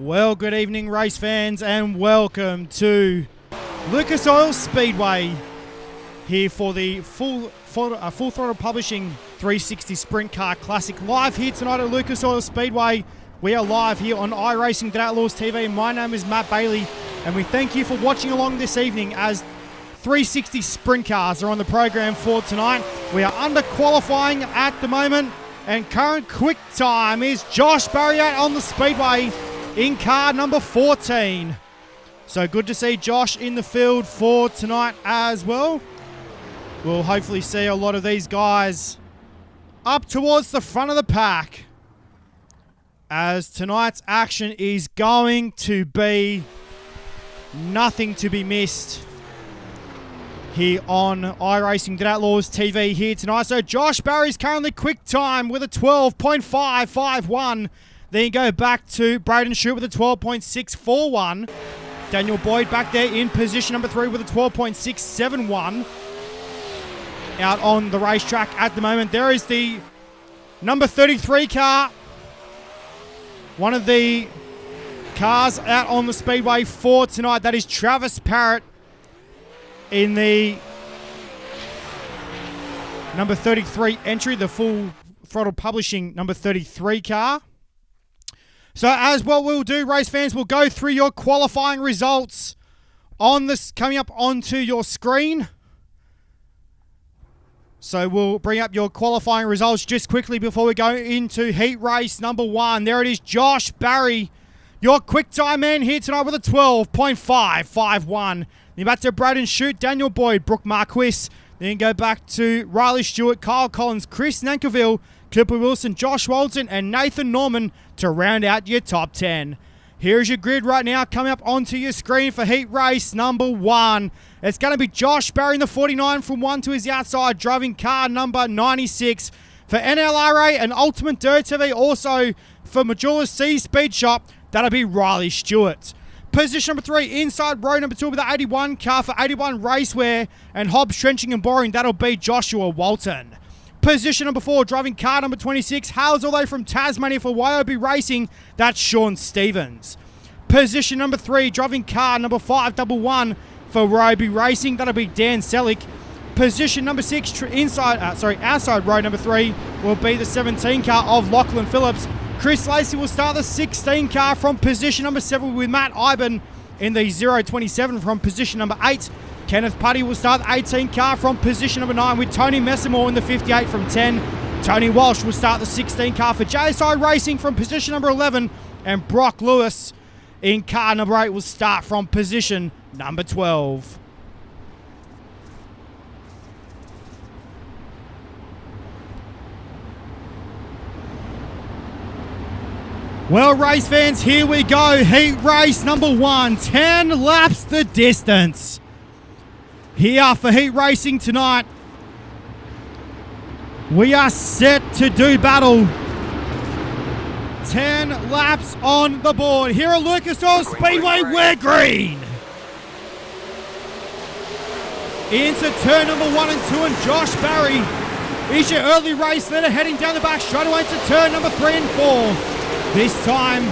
Well, good evening, race fans, and welcome to Lucas Oil Speedway here for the Full Throttle Publishing 360 Sprint Car Classic live here tonight at Lucas Oil Speedway. We are live here on iRacing Outlaws TV. My name is Matt Bailey, and we thank you for watching along this evening as 360 Sprint Cars are on the program for tonight. We are under qualifying at the moment, and current quick time is Josh Barry on the Speedway in car number 14. So good to see Josh in the field for tonight as well. We'll hopefully see a lot of these guys up towards the front of the pack, as tonight's action is going to be nothing to be missed here on iRacing Outlaws TV here tonight. So Josh Barry's currently quick time with a 12.551. Then you go back to Braden Shute with a 12.641. Daniel Boyd back there in position number 3 with a 12.671. Out on the racetrack at the moment. There is the number 33 car. One of the cars out on the speedway for tonight. That is Travis Parrott in the number 33 entry, the Full Throttle Publishing number 33 car. So as what we'll do, race fans, we'll go through your qualifying results on this coming up onto your screen. So we'll bring up your qualifying results just quickly before we go into heat race number 1. There it is, Josh Barry, your quick time man here tonight with a 12.551. Then back to Braden Shute, Daniel Boyd, Brooke Marquis. Then go back to Riley Stewart, Kyle Collins, Chris Nankerville, Cooper Wilson, Josh Walton, and Nathan Norman to round out your top 10. Here's your grid right now coming up onto your screen for heat race number 1. It's going to be Josh Barry in the 49 from 1 to his outside, driving car number 96. For NLRA and Ultimate Dirt TV, also for Majula C Speed Shop, that'll be Riley Stewart. Position number 3, inside row number 2 with the 81 car for 81 Racewear and Hobbs Trenching and Boring, that'll be Joshua Walton. Position number 4, driving car number 26, hails all the way from Tasmania for YOB Racing, that's Sean Stevens. Position number 3, driving car number 511 for YOB Racing, that'll be Dan Selick. Position number 6, outside row number 3 will be the 17 car of Lachlan Phillips. Chris Lacey will start the 16 car from position number 7 with Matt Iben in the 027 from position number 8. Kenneth Putty will start the 18 car from position number 9 with Tony Messamore in the 58 from 10. Tony Walsh will start the 16 car for JSI Racing from position number 11. And Brock Lewis in car number 8 will start from position number 12. Well, race fans, here we go. Heat race number 1. 10 laps the distance. Here for heat racing tonight. We are set to do battle. 10 laps on the board. Here at Lucas Oil Speedway, we're green. Into turn number 1 and 2, and Josh Barry is your early race leader heading down the back straight away to turn number 3 and 4. This time,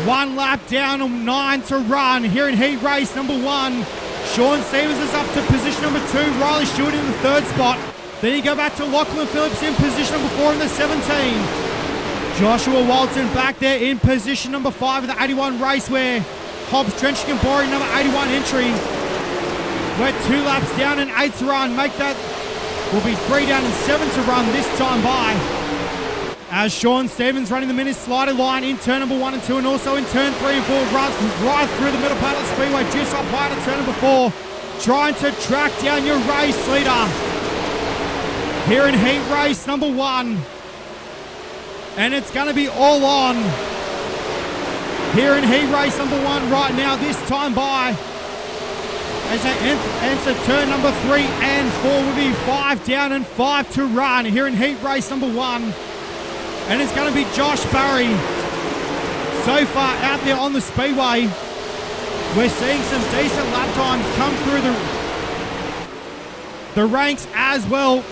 1 lap down and 9 to run here in heat race number 1. Sean Stevens is up to position number 2. Riley Stewart in the 3rd spot. Then you go back to Lachlan Phillips in position number 4 in the 17. Joshua Walton back there in position number 5 with the 81 Racewear. Hobbs Trenching and Boring number 81 entry. We're 2 laps down and 8 to run. Make that will be 3 down and 7 to run this time by. As Sean Stevens running the mini slider line in turn number 1 and 2, and also in turn 3 and 4, runs right through the middle part of the speedway, juice up high to turn number 4, trying to track down your race leader here in heat race number 1. And it's going to be all on here in heat race number 1 right now, this time by. As they enter turn number 3 and 4, will be 5 down and 5 to run here in heat race number 1. And it's going to be Josh Barry. So far out there on the speedway, we're seeing some decent lap times come through the ranks as well.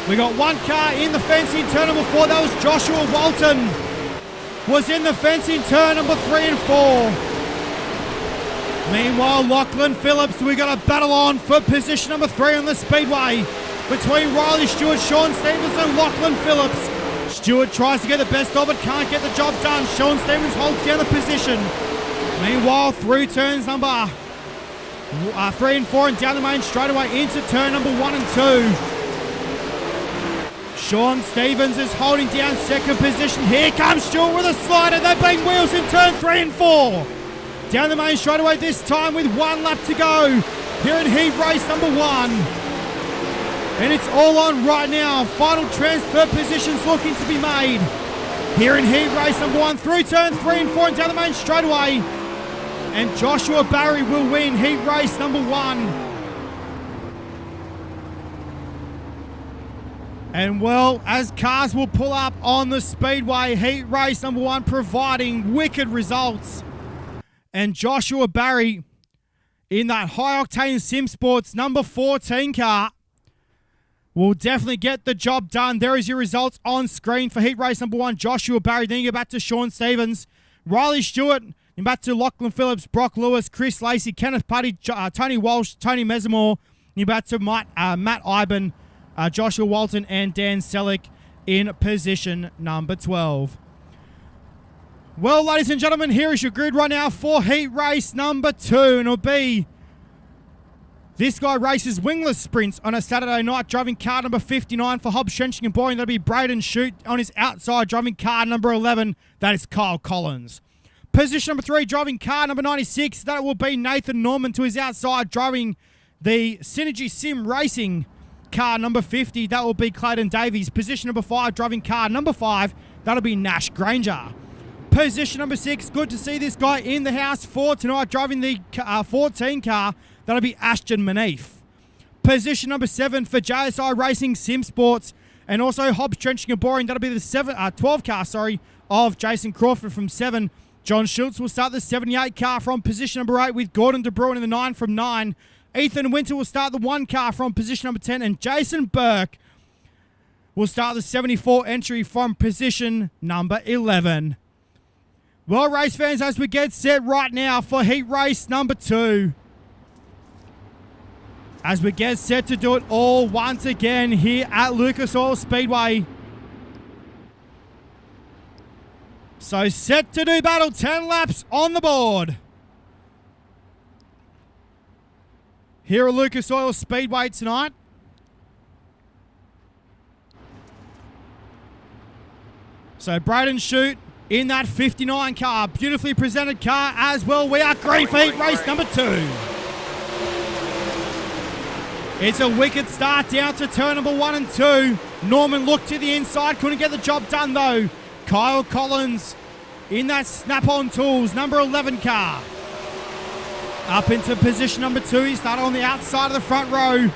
We got 1 car in the fence in turn number 4. That was Joshua Walton. was in the fence in turn number 3 and 4. Meanwhile, Lachlan Phillips, we got a battle on for position number 3 on the Speedway between Riley Stewart, Sean Stevens and Lachlan Phillips. Stewart tries to get the best of it, can't get the job done. Sean Stevens holds down the position. Meanwhile, through turns number 3 and 4 and down the main straightaway into turn number 1 and 2. Sean Stevens is holding down second position. Here comes Stewart with a slider. They bang wheels in turn 3 and 4. Down the main straightaway this time with 1 lap to go here in heat race number 1. And it's all on right now. Final transfer positions looking to be made here in heat race number 1 through turn 3 and 4 and down the main straightaway. And Joshua Barry will win heat race number 1. And well, as cars will pull up on the Speedway, heat race number 1 providing wicked results. And Joshua Barry in that high-octane Sim Sports number 14 car will definitely get the job done. There is your results on screen for heat race number 1. Joshua Barry, then you go back to Sean Stevens, Riley Stewart, and back to Lachlan Phillips, Brock Lewis, Chris Lacey, Kenneth Putty, Tony Walsh, Tony Mesimore, and you back to Matt Iben, Joshua Walton, and Dan Selleck in position number 12. Well, ladies and gentlemen, here is your grid right now for heat race number 2. And it'll be this guy races wingless sprints on a Saturday night, driving car number 59 for Hobbs Trenching and Boring. That'll be Braden Shute on his outside, driving car number 11. That is Kyle Collins. Position number 3, driving car number 96. That will be Nathan Norman to his outside, driving the Synergy Sim Racing car number 50. That will be Clayton Davies. Position number 5, driving car number 5. That'll be Nash Granger. Position number 6, good to see this guy in the house for tonight, driving the 14 car. That'll be Ashton Manif. Position number 7 for JSI Racing Sim Sports and also Hobbs Trenching and Boring. That'll be the 12 car, of Jason Crawford from 7. John Schultz will start the 78 car from position number 8 with Gordon De Bruin in the 9 from 9. Ethan Winter will start the 1 car from position number 10. And Jason Burke will start the 74 entry from position number 11. Well, race fans, as we get set right now for heat race number 2. As we get set to do it all once again here at Lucas Oil Speedway. So set to do battle, 10 laps on the board. Here at Lucas Oil Speedway tonight. So Braden Shute in that 59 car. Beautifully presented car as well. We are green for heat race number 2. It's a wicked start down to turn number 1 and 2. Norman looked to the inside. Couldn't get the job done though. Kyle Collins in that Snap-on Tools number 11 car. Up into position number 2. He started on the outside of the front row.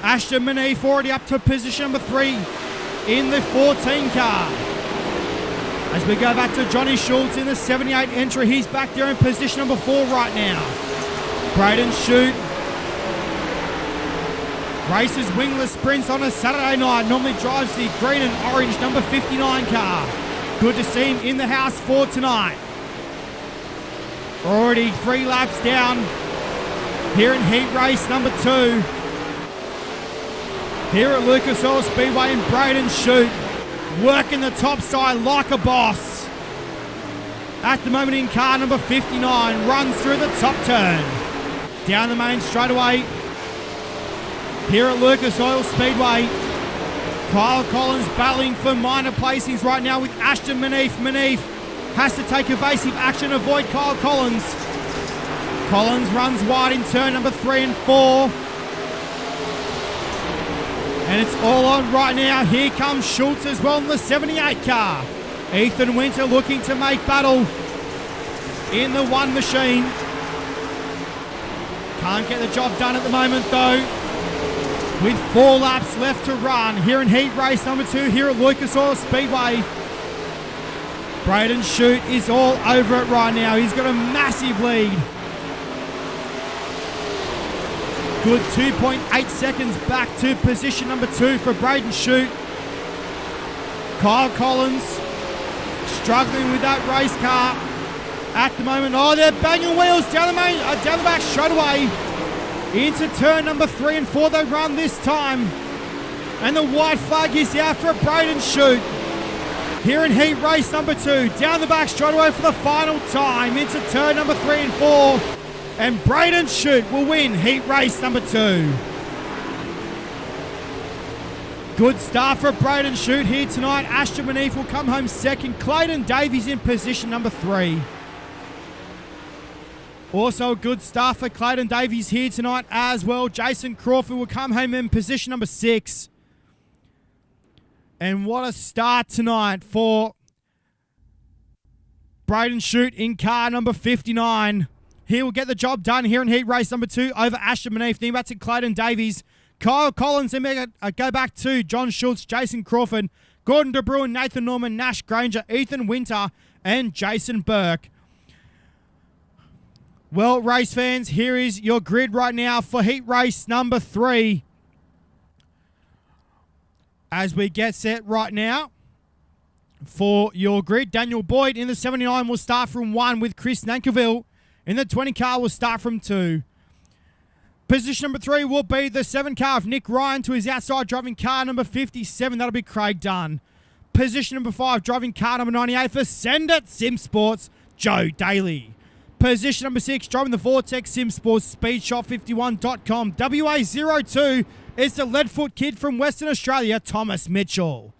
Ashton Manif already up to position number 3 in the 14 car. As we go back to Johnny Schultz in the 78 entry, he's back there in position number 4 right now. Braden Shute races wingless sprints on a Saturday night. Normally drives the green and orange number 59 car. Good to see him in the house for tonight. Already 3 laps down here in heat race number 2. Here at Lucas Oil Speedway in Braden Shute. Working the top side like a boss. At the moment in car number 59, runs through the top turn. Down the main straightaway. Here at Lucas Oil Speedway. Kyle Collins battling for minor placings right now with Ashton Manif. Manif has to take evasive action, avoid Kyle Collins. Collins runs wide in turn number 3 and 4. And it's all on right now. Here comes Schultz as well in the 78 car. Ethan Winter looking to make battle in the 1 machine. Can't get the job done at the moment though. With 4 laps left to run here in heat race number 2 here at Lucas Oil Speedway. Braden Shute is all over it right now. He's got a massive lead. Good 2.8 seconds back to position number 2 for Braden Shute. Kyle Collins struggling with that race car at the moment. Oh, they're banging wheels down the back straight away. Into turn number 3 and 4 they run this time. And the white flag is out for a Braden Shoot. Here in heat race number 2. Down the back straight away for the final time. Into turn number 3 and 4. And Braden Shoot will win heat race number 2. Good start for Braden Shoot here tonight. Ashton Manif will come home second. Clayton Davies in position number 3. Also a good start for Clayton Davies here tonight as well. Jason Crawford will come home in position number 6. And what a start tonight for Braden Shoot in car number 59. He will get the job done here in heat race number 2 over Ashton Manif. Then back to Clayton Davies. Kyle Collins, then go back to John Schultz, Jason Crawford, Gordon De Bruin, Nathan Norman, Nash Granger, Ethan Winter, and Jason Burke. Well, race fans, here is your grid right now for heat race number 3. As we get set right now for your grid, Daniel Boyd in the 79 will start from 1 with Chris Nankerville. In the 20 car will start from 2. Position number 3 will be the 7 car of Nick Ryan to his outside driving car number 57. That'll be Craig Dunn. Position number 5 driving car number 98 for Send It Sim Sports, Joe Daly. Position number 6 driving the Vortex Sim Sports, Speedshop51.com. WA02 is the Leadfoot kid from Western Australia, Thomas Mitchell.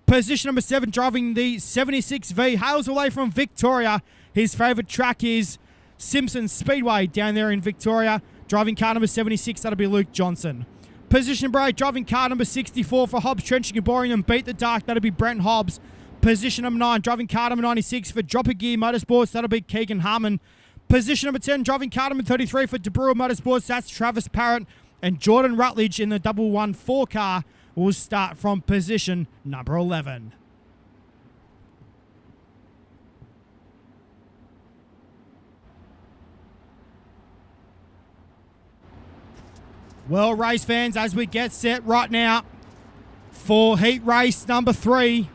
Position number 7 driving the 76V, hails away from Victoria. His favourite track is Simpson Speedway down there in Victoria. Driving car number 76, that'll be Luke Johnson. Position number 8, driving car number 64 for Hobbs, Trenching and Boring and Beat the Dark, that'll be Brent Hobbs. Position number 9, driving car number 96 for Drop a Gear Motorsports, that'll be Keegan Harmon. Position number 10, driving car number 33 for De Brewer Motorsports, that's Travis Parrott. And Jordan Rutledge in the 114 car will start from position number 11. Well, race fans, as we get set right now for heat race number 3,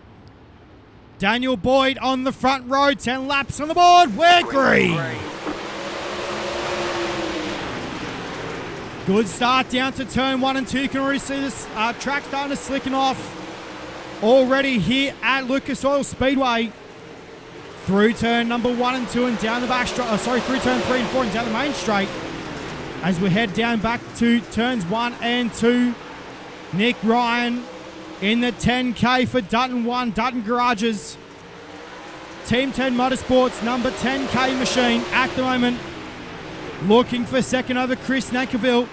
Daniel Boyd on the front row, 10 laps on the board, we're green. Good start down to turn 1 and 2. You can already see this track starting to slicken off already here at Lucas Oil Speedway. Through turn number 1 and 2 and down the back straight, through turn 3 and 4 and down the main straight. As we head down back to turns 1 and 2, Nick Ryan in the 10K for Dutton 1, Dutton Garages. Team 10 Motorsports, number 10K machine at the moment. Looking for second over Chris Nankerville.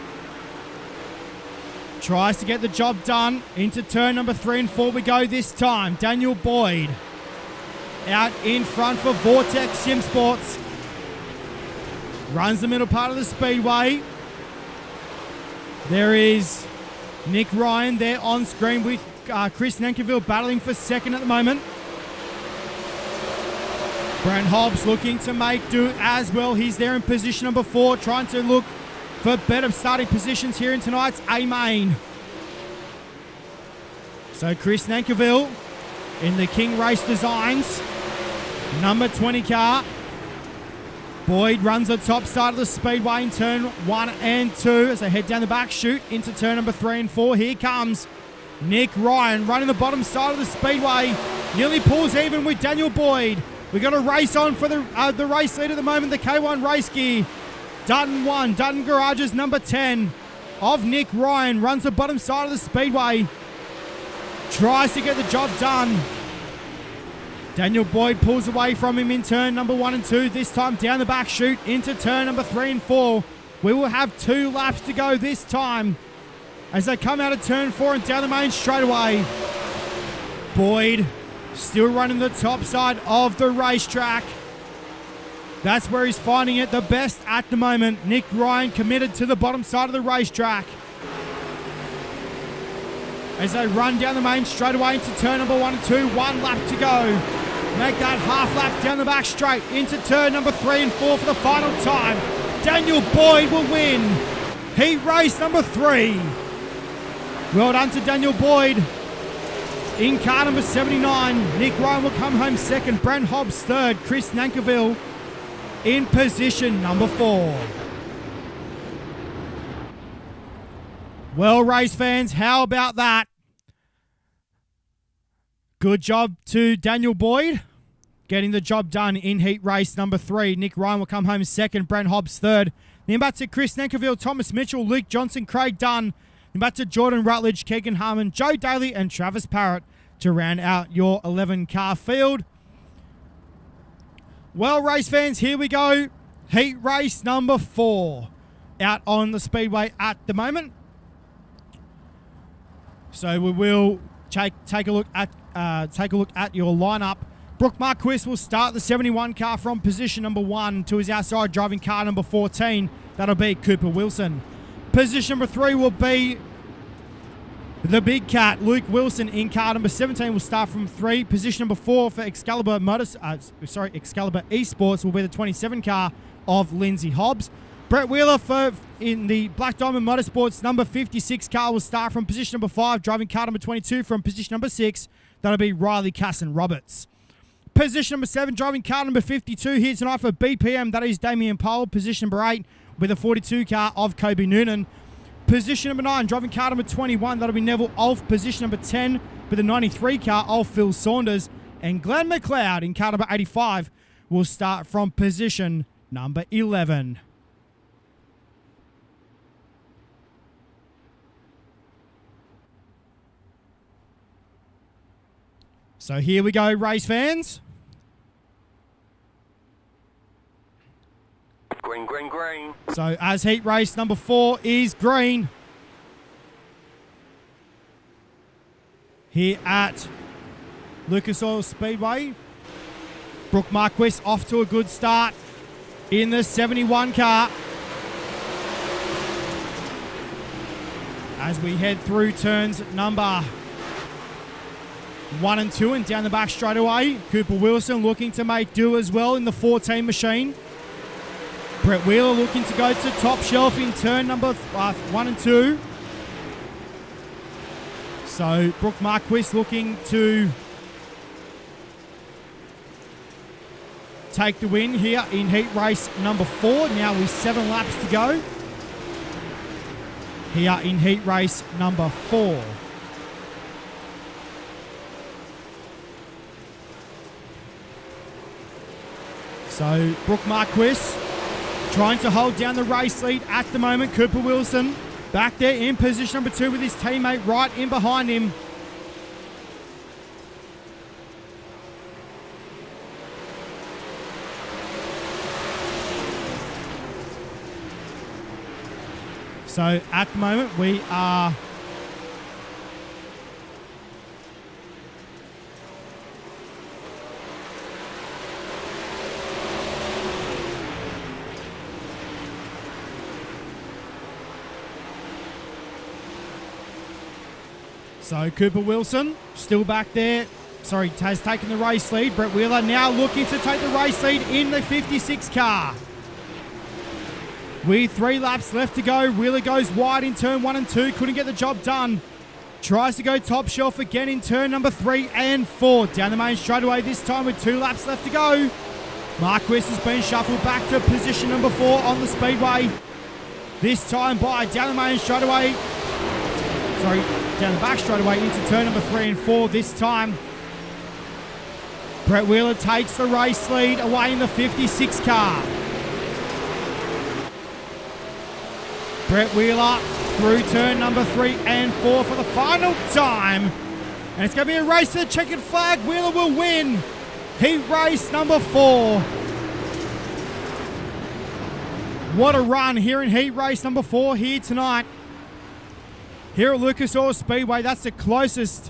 Tries to get the job done. Into turn number 3 and 4 we go this time. Daniel Boyd out in front for Vortex Sim Sports. Runs the middle part of the speedway. There is Nick Ryan there on screen with Chris Nankerville battling for second at the moment. Brent Hobbs looking to make do as well. He's there in position number 4, trying to look for better starting positions here in tonight's A-Main. So Chris Nankerville in the King Race Designs, number 20 car. Boyd runs the top side of the speedway in turn 1 and 2 as they head down the back chute into turn number 3 and 4. Here comes Nick Ryan running the bottom side of the speedway. Nearly pulls even with Daniel Boyd. We've got a race on for the race lead at the moment, the K1 race gear. Dutton 1, Dutton Garages, number 10 of Nick Ryan. Runs the bottom side of the speedway. Tries to get the job done. Daniel Boyd pulls away from him in turn number 1 and 2. This time down the back chute into turn number 3 and 4. We will have 2 laps to go this time as they come out of turn 4 and down the main straightaway. Boyd still running the top side of the racetrack. That's where he's finding it the best at the moment. Nick Ryan committed to the bottom side of the racetrack. As they run down the main straightaway into turn number 1 and 2. 1 lap to go. Make that half lap down the back straight into turn number 3 and 4 for the final time. Daniel Boyd will win heat race number 3. Well done to Daniel Boyd. In car number 79, Nick Ryan will come home second. Brent Hobbs third. Chris Nankerville in position number 4. Well, race fans, how about that? Good job to Daniel Boyd getting the job done in heat race number 3. Nick Ryan will come home second. Brent Hobbs third. Then back to Chris Nankerville, Thomas Mitchell, Luke Johnson, Craig Dunn. Then back to Jordan Rutledge, Keegan Harmon, Joe Daly, and Travis Parrott to round out your 11-car field. Well, race fans, here we go. Heat race number 4 out on the speedway at the moment. So we will take a look at your lineup. Brooke Marquis will start the 71 car from position number 1 to his outside driving car number 14. That'll be Cooper Wilson. Position number 3 will be the big cat, Luke Wilson, in car number 17 will start from 3. Position number 4 for Excalibur Esports will be the 27 car of Lindsay Hobbs. Brett Wheeler in the Black Diamond Motorsports number 56 car will start from position number 5, driving car number 22 from position number 6. That'll be Riley Casson-Roberts. Position number 7, driving car number 52 here tonight for BPM. That is Damien Powell. Position number 8 with a 42 car of Kobe Noonan. Position number 9, driving car number 21. That'll be Neville Ulf. Position number 10 with a 93 car of Phil Saunders. And Glenn McLeod in car number 85 will start from position number 11. So here we go, race fans. Green, green, green. So as heat race number 4 is green. Here at Lucas Oil Speedway. Brooke Marquis off to a good start in the 71 car. As we head through turns number 1 and 2 and down the back straight away. Cooper Wilson looking to make do as well in the 14 machine. Brett Wheeler looking to go to top shelf in turn number 1 and 2. So Brooke Marquis looking to take the win here in heat race number 4. Now with 7 laps to go. Here in heat race number 4. So Brooke Marquis trying to hold down the race lead at the moment. Cooper Wilson back there in position number 2 with his teammate right in behind him. So at the moment we are So Cooper Wilson still back there. Sorry, has taken the race lead. Brett Wheeler now looking to take the race lead in the 56 car. With 3 laps left to go. Wheeler goes wide in turn 1 and 2. Couldn't get the job done. Tries to go top shelf again in turn number 3 and 4. Down the main straightaway this time with 2 laps left to go. Marquis has been shuffled back to position number 4 on the speedway. This time by down the main straightaway. Sorry, down the back straightaway into turn number 3 and 4 this time. Brett Wheeler takes the race lead away in the 56 car. Brett Wheeler through turn number 3 and 4 for the final time. And it's going to be a race to the checkered flag. Wheeler will win heat race number 4. What a run here in heat race number 4 here tonight. Here at Lucas Oil Speedway, that's the closest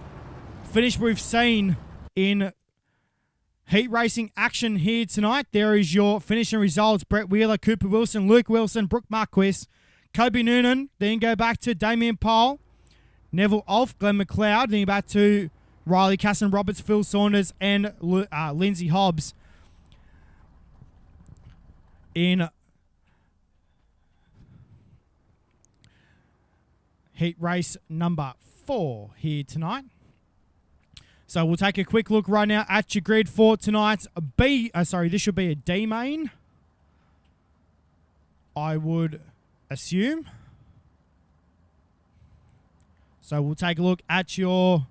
finish we've seen in heat racing action here tonight. There is your finishing results. Brett Wheeler, Cooper Wilson, Luke Wilson, Brooke Marquis, Kobe Noonan. Then go back to Damien Powell, Neville Ulf, Glenn McLeod. Then back to Riley Casson-Roberts, Phil Saunders, and Lindsay Hobbs in heat race number 4 here tonight. So we'll take a quick look right now at your grid for tonight's this should be a D main, I would assume. So we'll take a look at your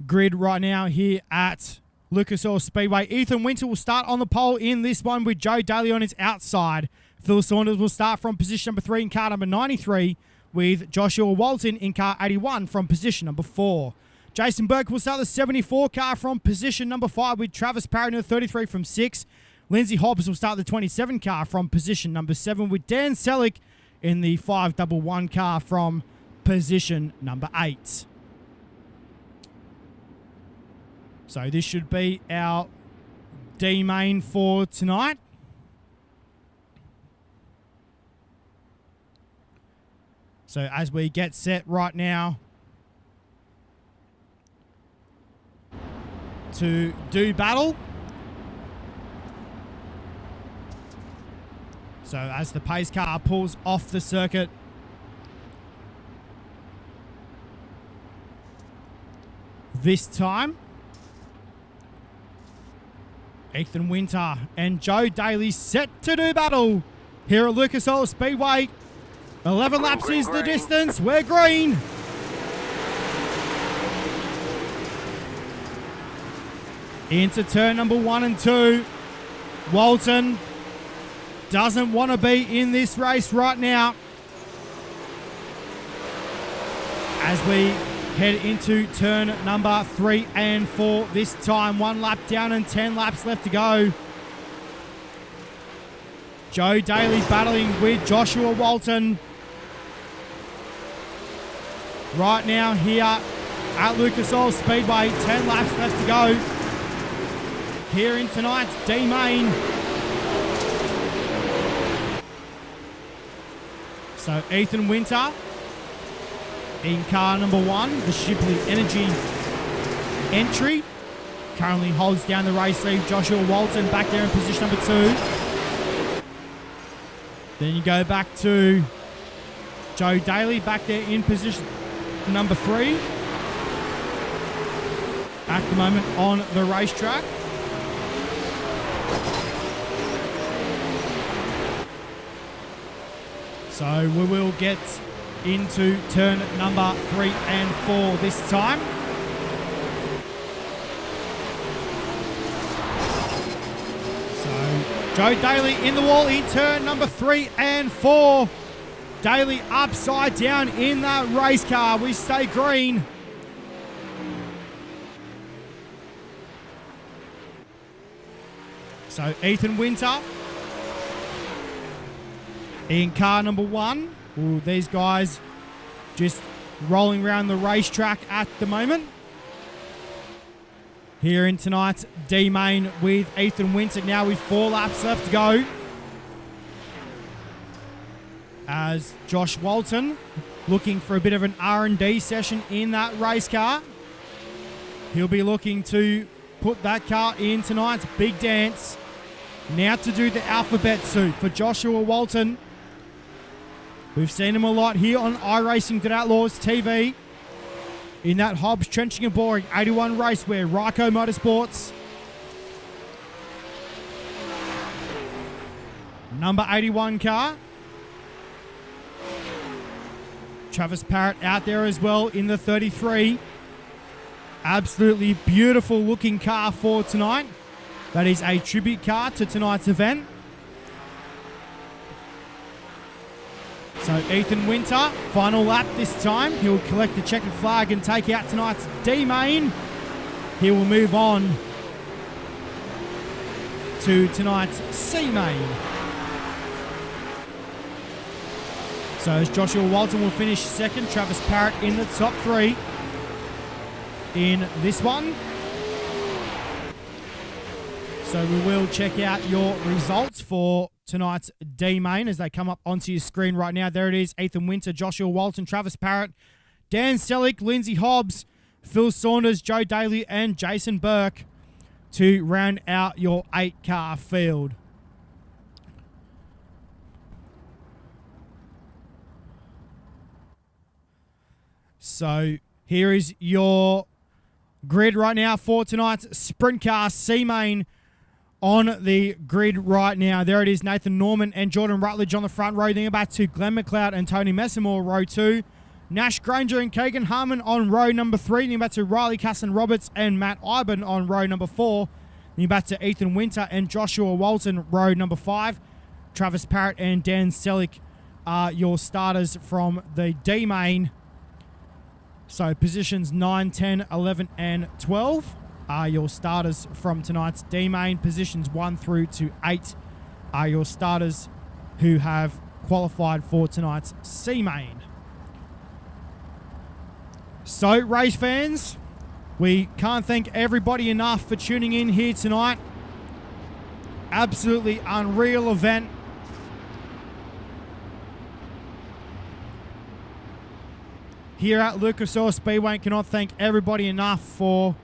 grid right now here at Lucas Oil Speedway. Ethan Winter will start on the pole in this one with Joe Daly on his outside. Phil Saunders will start from position number 3 in car number 93 with Joshua Walton in car 81 from position number 4. Jason Burke will start the 74 car from position number 5 with Travis Parry in the 33 from 6. Lindsay Hobbs will start the 27 car from position number 7 with Dan Selleck in the 511 car from position number 8. So this should be our D main for tonight. So as we get set right now to do battle. So as the pace car pulls off the circuit, this time, Ethan Winter and Joe Daly set to do battle here at Lucas Oil Speedway. 11 laps is the distance. We're green. Into turn number 1 and 2. Walton doesn't want to be in this race right now. As we head into turn number 3 and 4. This time 1 lap down and 10 laps left to go. Joe Daly battling with Joshua Walton. Right now here at Lucas Oil Speedway, 10 laps left to go. Here in tonight's D main. So Ethan Winter in car number 1, the Shipley Energy entry. Currently holds down the race lead. Joshua Walton back there in position number 2. Then you go back to Joe Daly back there in position number 3 at the moment on the racetrack. So we will get into turn number 3 and 4 this time. So Joe Daly in the wall in turn number 3 and 4. Daly upside down in that race car. We stay green. So Ethan Winter in car number 1. Ooh, these guys just rolling around the racetrack at the moment. Here in tonight's D main with Ethan Winter now with 4 laps left to go. As Josh Walton looking for a bit of an R&D session in that race car. He'll be looking to put that car in tonight's big dance. Now to do the alphabet suit for Joshua Walton. We've seen him a lot here on iRacing Outlaws TV. In that Hobbs Trenching and Boring 81 racewear, Ryco Motorsports. Number 81 car. Travis Parrott out there as well in the 33. Absolutely beautiful looking car for tonight. That is a tribute car to tonight's event. So Ethan Winter, final lap this time. He'll collect the checkered flag and take out tonight's D main. He will move on to tonight's C main. So as Joshua Walton will finish second, Travis Parrott in the top 3 in this one. So we will check out your results for tonight's D main as they come up onto your screen right now. There it is. Ethan Winter, Joshua Walton, Travis Parrott, Dan Selleck, Lindsay Hobbs, Phil Saunders, Joe Daly and Jason Burke to round out your 8-car field. So Here is your grid right now for tonight's Sprint Car C-Main on the grid right now. There it is, Nathan Norman and Jordan Rutledge on the front row. Then back to Glenn McLeod and Tony Messamore, row 2. Nash Granger and Keegan Harmon on row number 3. Then back to Riley Casson-Roberts and Matt Iben on row number 4. Then back to Ethan Winter and Joshua Walton, row number 5. Travis Parrott and Dan Selleck are your starters from the D-Main. So positions 9, 10, 11 and 12 are your starters from tonight's D-Main. Positions 1 through to 8 are your starters who have qualified for tonight's C-Main. So, race fans, we can't thank everybody enough for tuning in here tonight. Absolutely unreal event. Here at Lucas Oil Speedway, cannot thank everybody enough for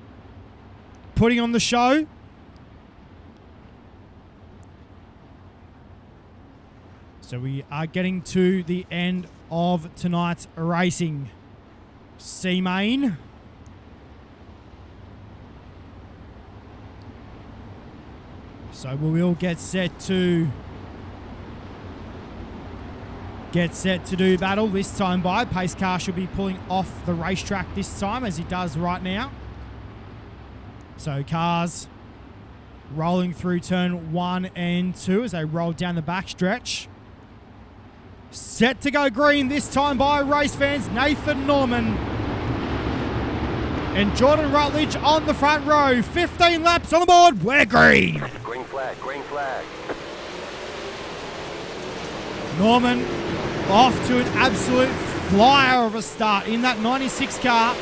putting on the show. So we are getting to the end of tonight's racing. C-Main. So we will get set to do battle this time by. Pace car should be pulling off the racetrack this time, as he does right now. So cars rolling through turn 1 and 2 as they roll down the backstretch. Set to go green this time by, race fans. Nathan Norman and Jordan Rutledge on the front row. 15 laps on the board. We're green. Green flag, green flag. Norman off to an absolute flyer of a start in that 96 car.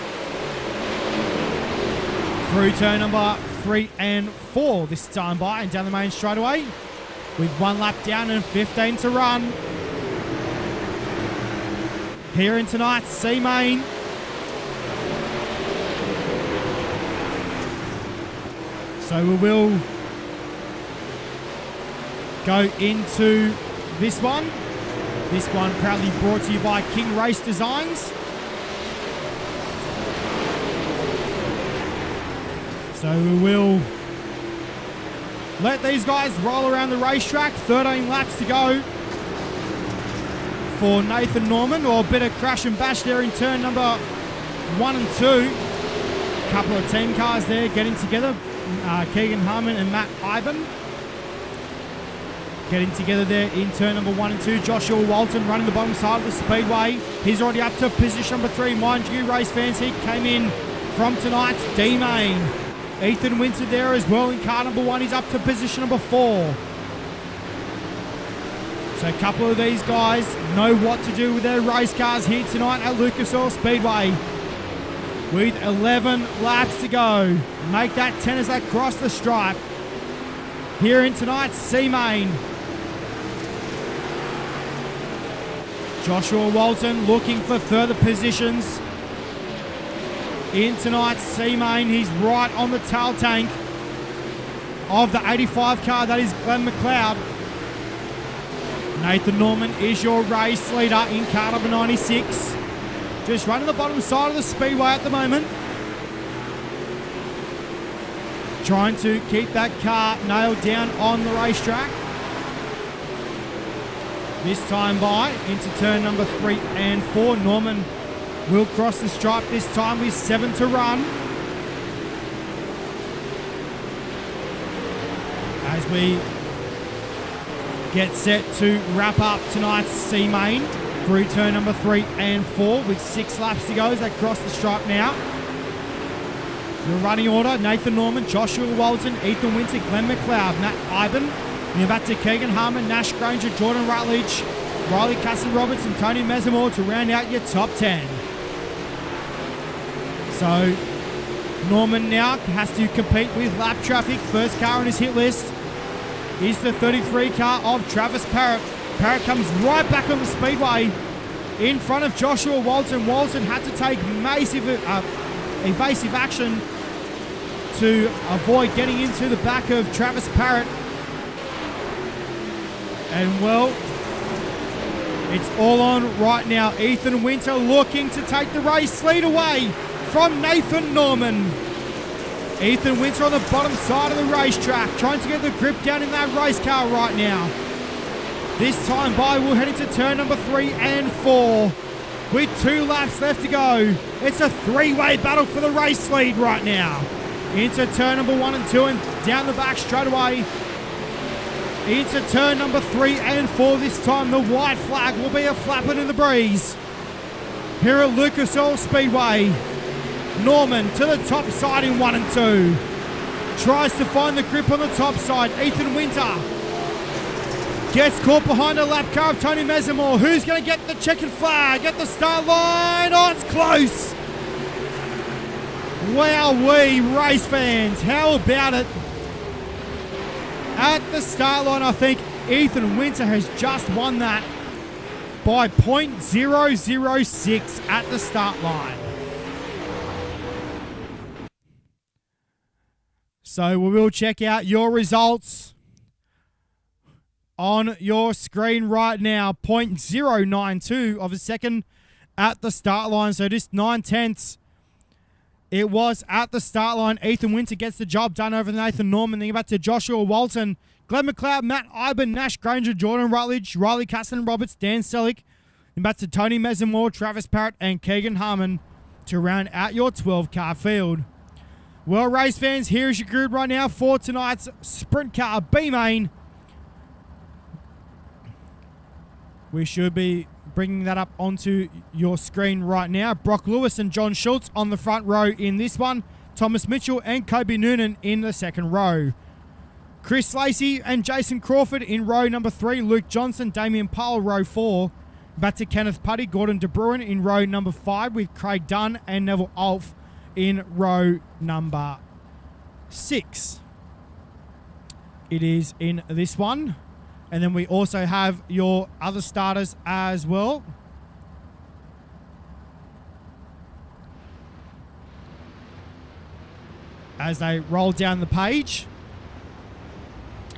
Through turn number 3 and 4 this time by, and down the main straightaway with 1 lap down and 15 to run. Here in tonight's C-Main. So we will go into this one. This one proudly brought to you by King Race Designs. So we will let these guys roll around the racetrack. 13 laps to go for Nathan Norman, or a bit of crash and bash there in turn number 1 and 2. Couple of team cars there getting together. Keegan Harmon and Matt Iben getting together there in turn number 1 and 2. Joshua Walton running the bottom side of the speedway. He's already up to position number 3. Mind you, race fans, he came in from tonight's D-Main. Ethan Winter there as well in car number 1. He's up to position number 4. So a couple of these guys know what to do with their race cars here tonight at Lucas Oil Speedway. With 11 laps to go. Make that 10 as they cross the stripe. Here in tonight's C-Main. Joshua Walton looking for further positions. In tonight's C-Main, he's right on the tail tank of the 85 car. That is Glenn McLeod. Nathan Norman is your race leader in car number 96. Just running the bottom side of the speedway at the moment. Trying to keep that car nailed down on the racetrack. This time by into turn number 3 and 4. Norman will cross the stripe this time with 7 to run. As we get set to wrap up tonight's C-Main through turn number 3 and 4 with 6 laps to go as they cross the stripe now. Your running order: Nathan Norman, Joshua Walton, Ethan Winter, Glenn McLeod, Matt Iben. You're back to Keegan Harmon, Nash Granger, Jordan Rutledge, Riley Casson-Roberts and Tony Messamore to round out your top 10. So Norman now has to compete with lap traffic. First car on his hit list is the 33 car of Travis Parrott. Parrott comes right back on the speedway in front of Joshua Walton. Walton had to take evasive action to avoid getting into the back of Travis Parrott. And well, it's all on right now. Ethan Winter looking to take the race lead away from Nathan Norman. Ethan Winter on the bottom side of the racetrack, trying to get the grip down in that race car right now. This time by, we'll head into turn number 3 and 4. With 2 laps left to go. It's a 3-way battle for the race lead right now. Into turn number 1 and 2 and down the back straight away. Into turn number 3 and 4 this time. The white flag will be a flapping in the breeze. Here at Lucas Oil Speedway. Norman to the top side in 1 and 2. Tries to find the grip on the top side. Ethan Winter gets caught behind a lap car of Tony Mesimore. Who's going to get the checkered flag at the start line? Oh, it's close. Wowee, race fans. How about it? At the start line, I think Ethan Winter has just won that by .006 at the start line. So we will check out your results on your screen right now. .092 of a second at the start line. So just 9/10. It was at the start line. Ethan Winter gets the job done over Nathan Norman. Then back to Joshua Walton, Glenn McLeod, Matt Iben, Nash Granger, Jordan Rutledge, Riley Casson Roberts, Dan Selleck. Then back to Tony Mesimore, Travis Parrott, and Keegan Harmon to round out your 12-car field. Well, race fans, here is your grid right now for tonight's Sprint Car B main. We should be bringing that up onto your screen right now. Brock Lewis and John Schultz on the front row in this one. Thomas Mitchell and Kobe Noonan in the second row. Chris Lacey and Jason Crawford in row number 3. Luke Johnson, Damien Powell, row 4. Back to Kenneth Putty, Gordon De Bruin in row number 5 with Craig Dunn and Neville Alf in row number 6. It is in this one. And then we also have your other starters as well. As they roll down the page.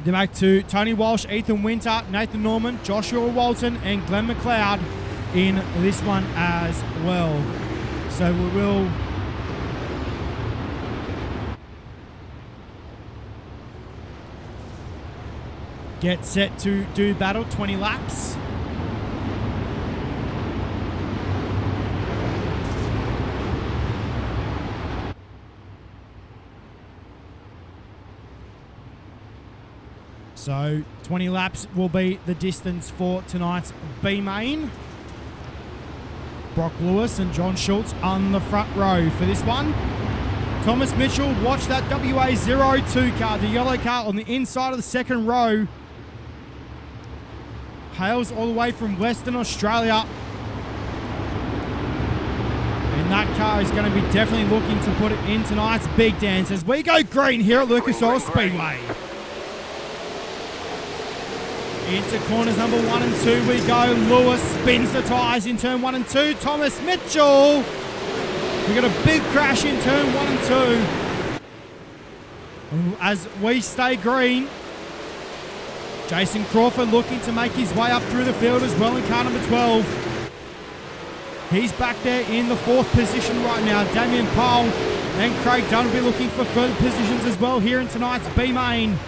Then back to Tony Walsh, Ethan Winter, Nathan Norman, Joshua Walton, and Glenn McLeod in this one as well. So we will get set to do battle, 20 laps. So 20 laps will be the distance for tonight's B main. Brock Lewis and John Schultz on the front row for this one. Thomas Mitchell, watch that WA02 car, the yellow car on the inside of the second row. Hails all the way from Western Australia. And that car is going to be definitely looking to put it in tonight's big dance as we go green here at Lucas Oil Speedway. Into corners number 1 and 2 we go. Lewis spins the tyres in turn 1 and 2. Thomas Mitchell. We got a big crash in turn 1 and 2. As we stay green. Jason Crawford looking to make his way up through the field as well in car number 12. He's back there in the 4th position right now. Damien Powell and Craig Dunn will be looking for further positions as well here in tonight's B main.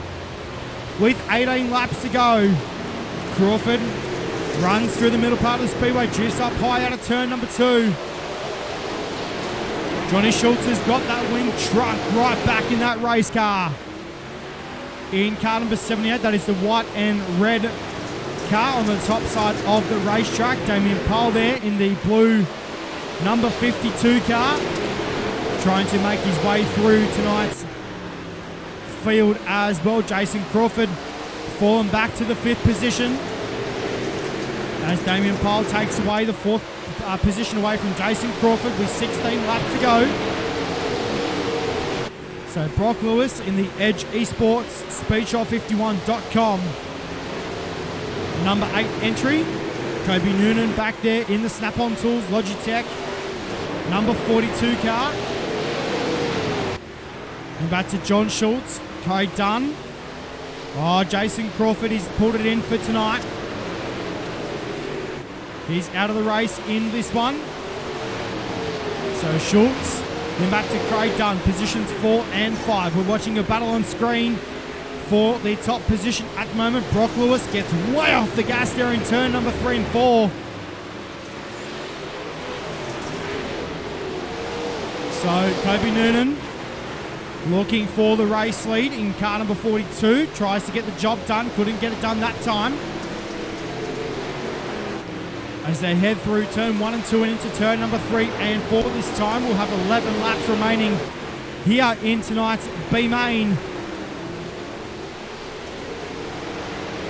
With 18 laps to go. Crawford runs through the middle part of the speedway, juice up high out of turn number 2. Johnny Schultz has got that wing truck right back in that race car. In car number 78, that is the white and red car on the top side of the racetrack. Damien Powell there in the blue number 52 car, trying to make his way through tonight's field as well. Jason Crawford falling back to the 5th position as Damien Powell takes away the 4th position away from Jason Crawford with 16 laps to go. So Brock Lewis in the Edge Esports, speedshot51.com. Number 8 entry. Kobe Noonan back there in the Snap-on Tools Logitech. Number 42 car. And back to John Schultz. Craig Dunn. Oh, Jason Crawford, he's pulled it in for tonight. He's out of the race in this one. So Schultz Then back to Craig Dunn, positions 4 and 5. We're watching a battle on screen for the top position at the moment. Brock Lewis gets way off the gas there in turn number 3 and 4. So Kobe Noonan looking for the race lead in car number 42. Tries to get the job done. Couldn't get it done that time. As they head through turn 1 and 2 and into turn number 3 and 4 this time. We'll have 11 laps remaining here in tonight's B main.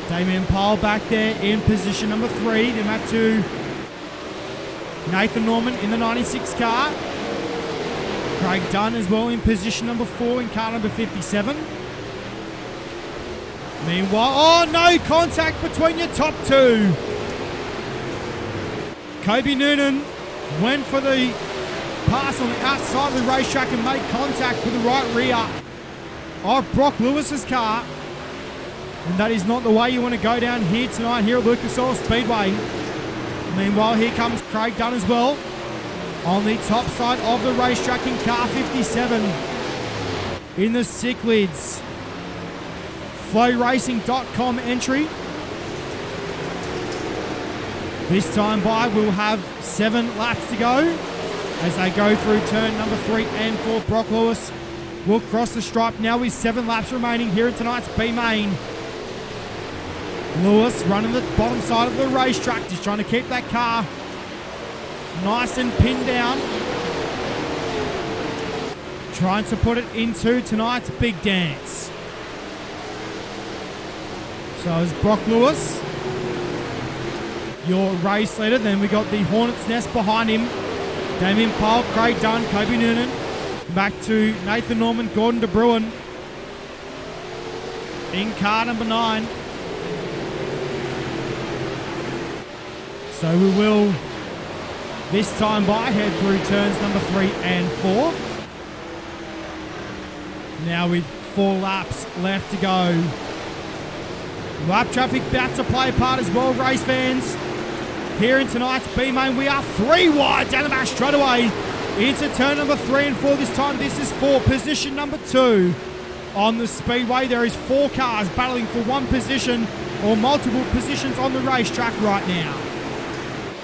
Damien Powell back there in position number 3. Then back to Nathan Norman in the 96 car. Craig Dunn as well in position number 4 in car number 57. Meanwhile, oh no, contact between your top two. Kobe Noonan went for the pass on the outside of the racetrack and made contact with the right rear of Brock Lewis's car. And that is not the way you want to go down here tonight here at Lucas Oil Speedway. Meanwhile, here comes Craig Dunn as well on the top side of the racetrack in car 57 in the Cichlids FlowRacing.com entry. This time by, we'll have 7 laps to go as they go through turn number 3 and 4. Brock Lewis will cross the stripe now with 7 laps remaining here in tonight's B main. Lewis running the bottom side of the racetrack, just trying to keep that car nice and pinned down. Trying to put it into tonight's big dance. So is Brock Lewis your race leader. Then we got the Hornet's Nest behind him. Damien Powell, Craig Dunn, Kobe Noonan. Back to Nathan Norman, Gordon De Bruin in car number 9. So we will, this time by, head through turns number 3 and 4. Now with 4 laps left to go. Lap traffic about to play a part as well, race fans. Here in tonight's B main, we are 3 wide down the back straight away into turn number 3 and 4. This time, this is for position number 2 on the speedway. There is 4 cars battling for 1 position or multiple positions on the racetrack right now.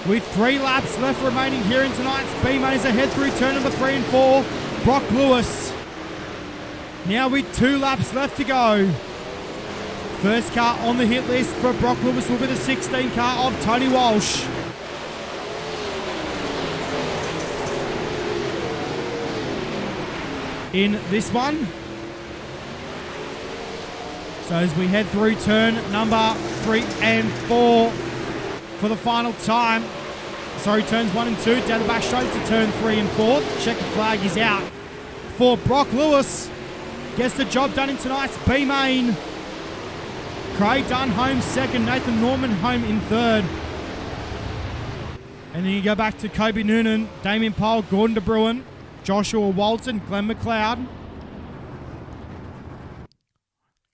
With 3 laps left remaining here in tonight's B main as they head through turn number 3 and 4. Brock Lewis now with 2 laps left to go. First car on the hit list for Brock Lewis will be the 16 car of Tony Walsh. In this one. So as we head through turn number 3 and 4 for the final time. Sorry, turns 1 and 2 down the back straight to turn 3 and 4. Checker flag is out for Brock Lewis. Gets the job done in tonight's B main. Craig Dunn home second, Nathan Norman home in third. And then you go back to Kobe Noonan, Damien Powell, Gordon De Bruin, Joshua Walton, Glenn McLeod.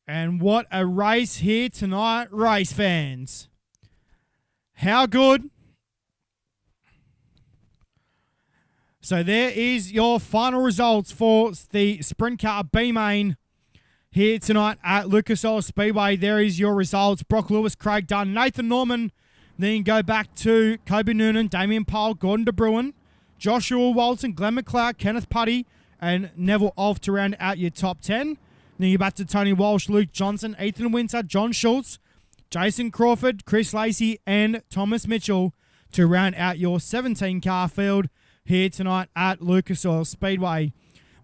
And what a race here tonight, race fans. How good. So there is your final results for the Sprintcar B main here tonight at Lucas Oil Speedway. There is your results. Brock Lewis, Craig Dunn, Nathan Norman. Then go back to Kobe Noonan, Damien Powell, Gordon De Bruin, Joshua Walton, Glenn McLeod, Kenneth Putty, and Neville Olf to round out your top 10. Then you're back to Tony Walsh, Luke Johnson, Ethan Winter, John Schultz, Jason Crawford, Chris Lacey, and Thomas Mitchell to round out your 17-car field here tonight at Lucas Oil Speedway.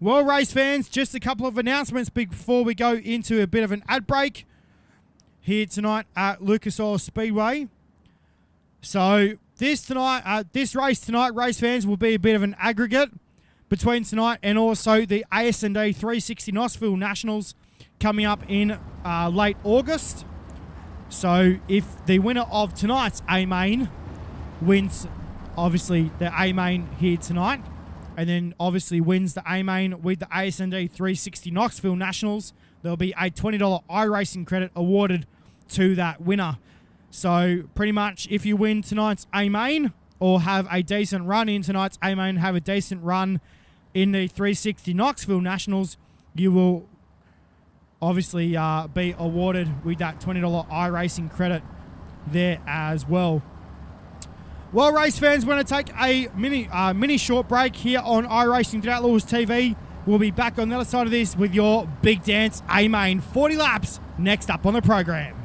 Well, race fans, just a couple of announcements before we go into a bit of an ad break here tonight at Lucas Oil Speedway. So this race tonight, race fans, will be a bit of an aggregate between tonight and also the AS&D 360 Knoxville Nationals coming up in late August. So if the winner of tonight's A-Main wins, obviously, the A-Main here tonight, and then obviously wins the A-Main with the AS&D 360 Knoxville Nationals, there'll be a $20 iRacing credit awarded to that winner. So pretty much if you win tonight's A-Main or have a decent run in tonight's A-Main, have a decent run in the 360 Knoxville Nationals, you will obviously be awarded with that $20 iRacing credit there as well. Well, race fans, we're going to take a mini short break here on iRacing Outlaws TV. We'll be back on the other side of this with your Big Dance A-Main 40 laps next up on the program.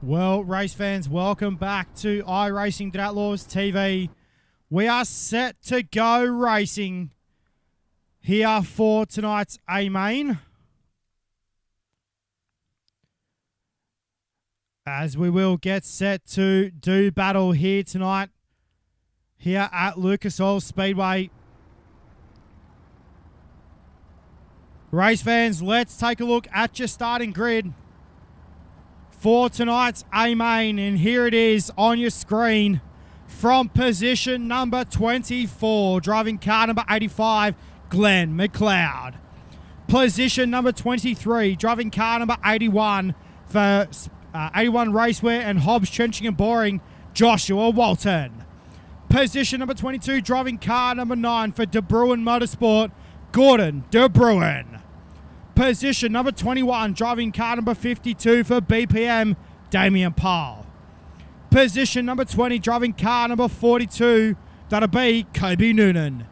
Well, race fans, welcome back to iRacing Outlaws TV. We are set to go racing here for tonight's A-Main, as we will get set to do battle here tonight here at Lucas Oil Speedway. Race fans, let's take a look at your starting grid for tonight's A-Main, and here it is on your screen. From position number 24, driving car number 85, Glenn McLeod. Position number 23, driving car number 81 for 81 Racewear and Hobbs Trenching and Boring, Joshua Walton. Position number 22, driving car number 9 for De Bruin Motorsport, Gordon De Bruin. Position number 21, driving car number 52 for BPM, Damien Paul. Position number 20, driving car number 42, that'll be Kobe Noonan.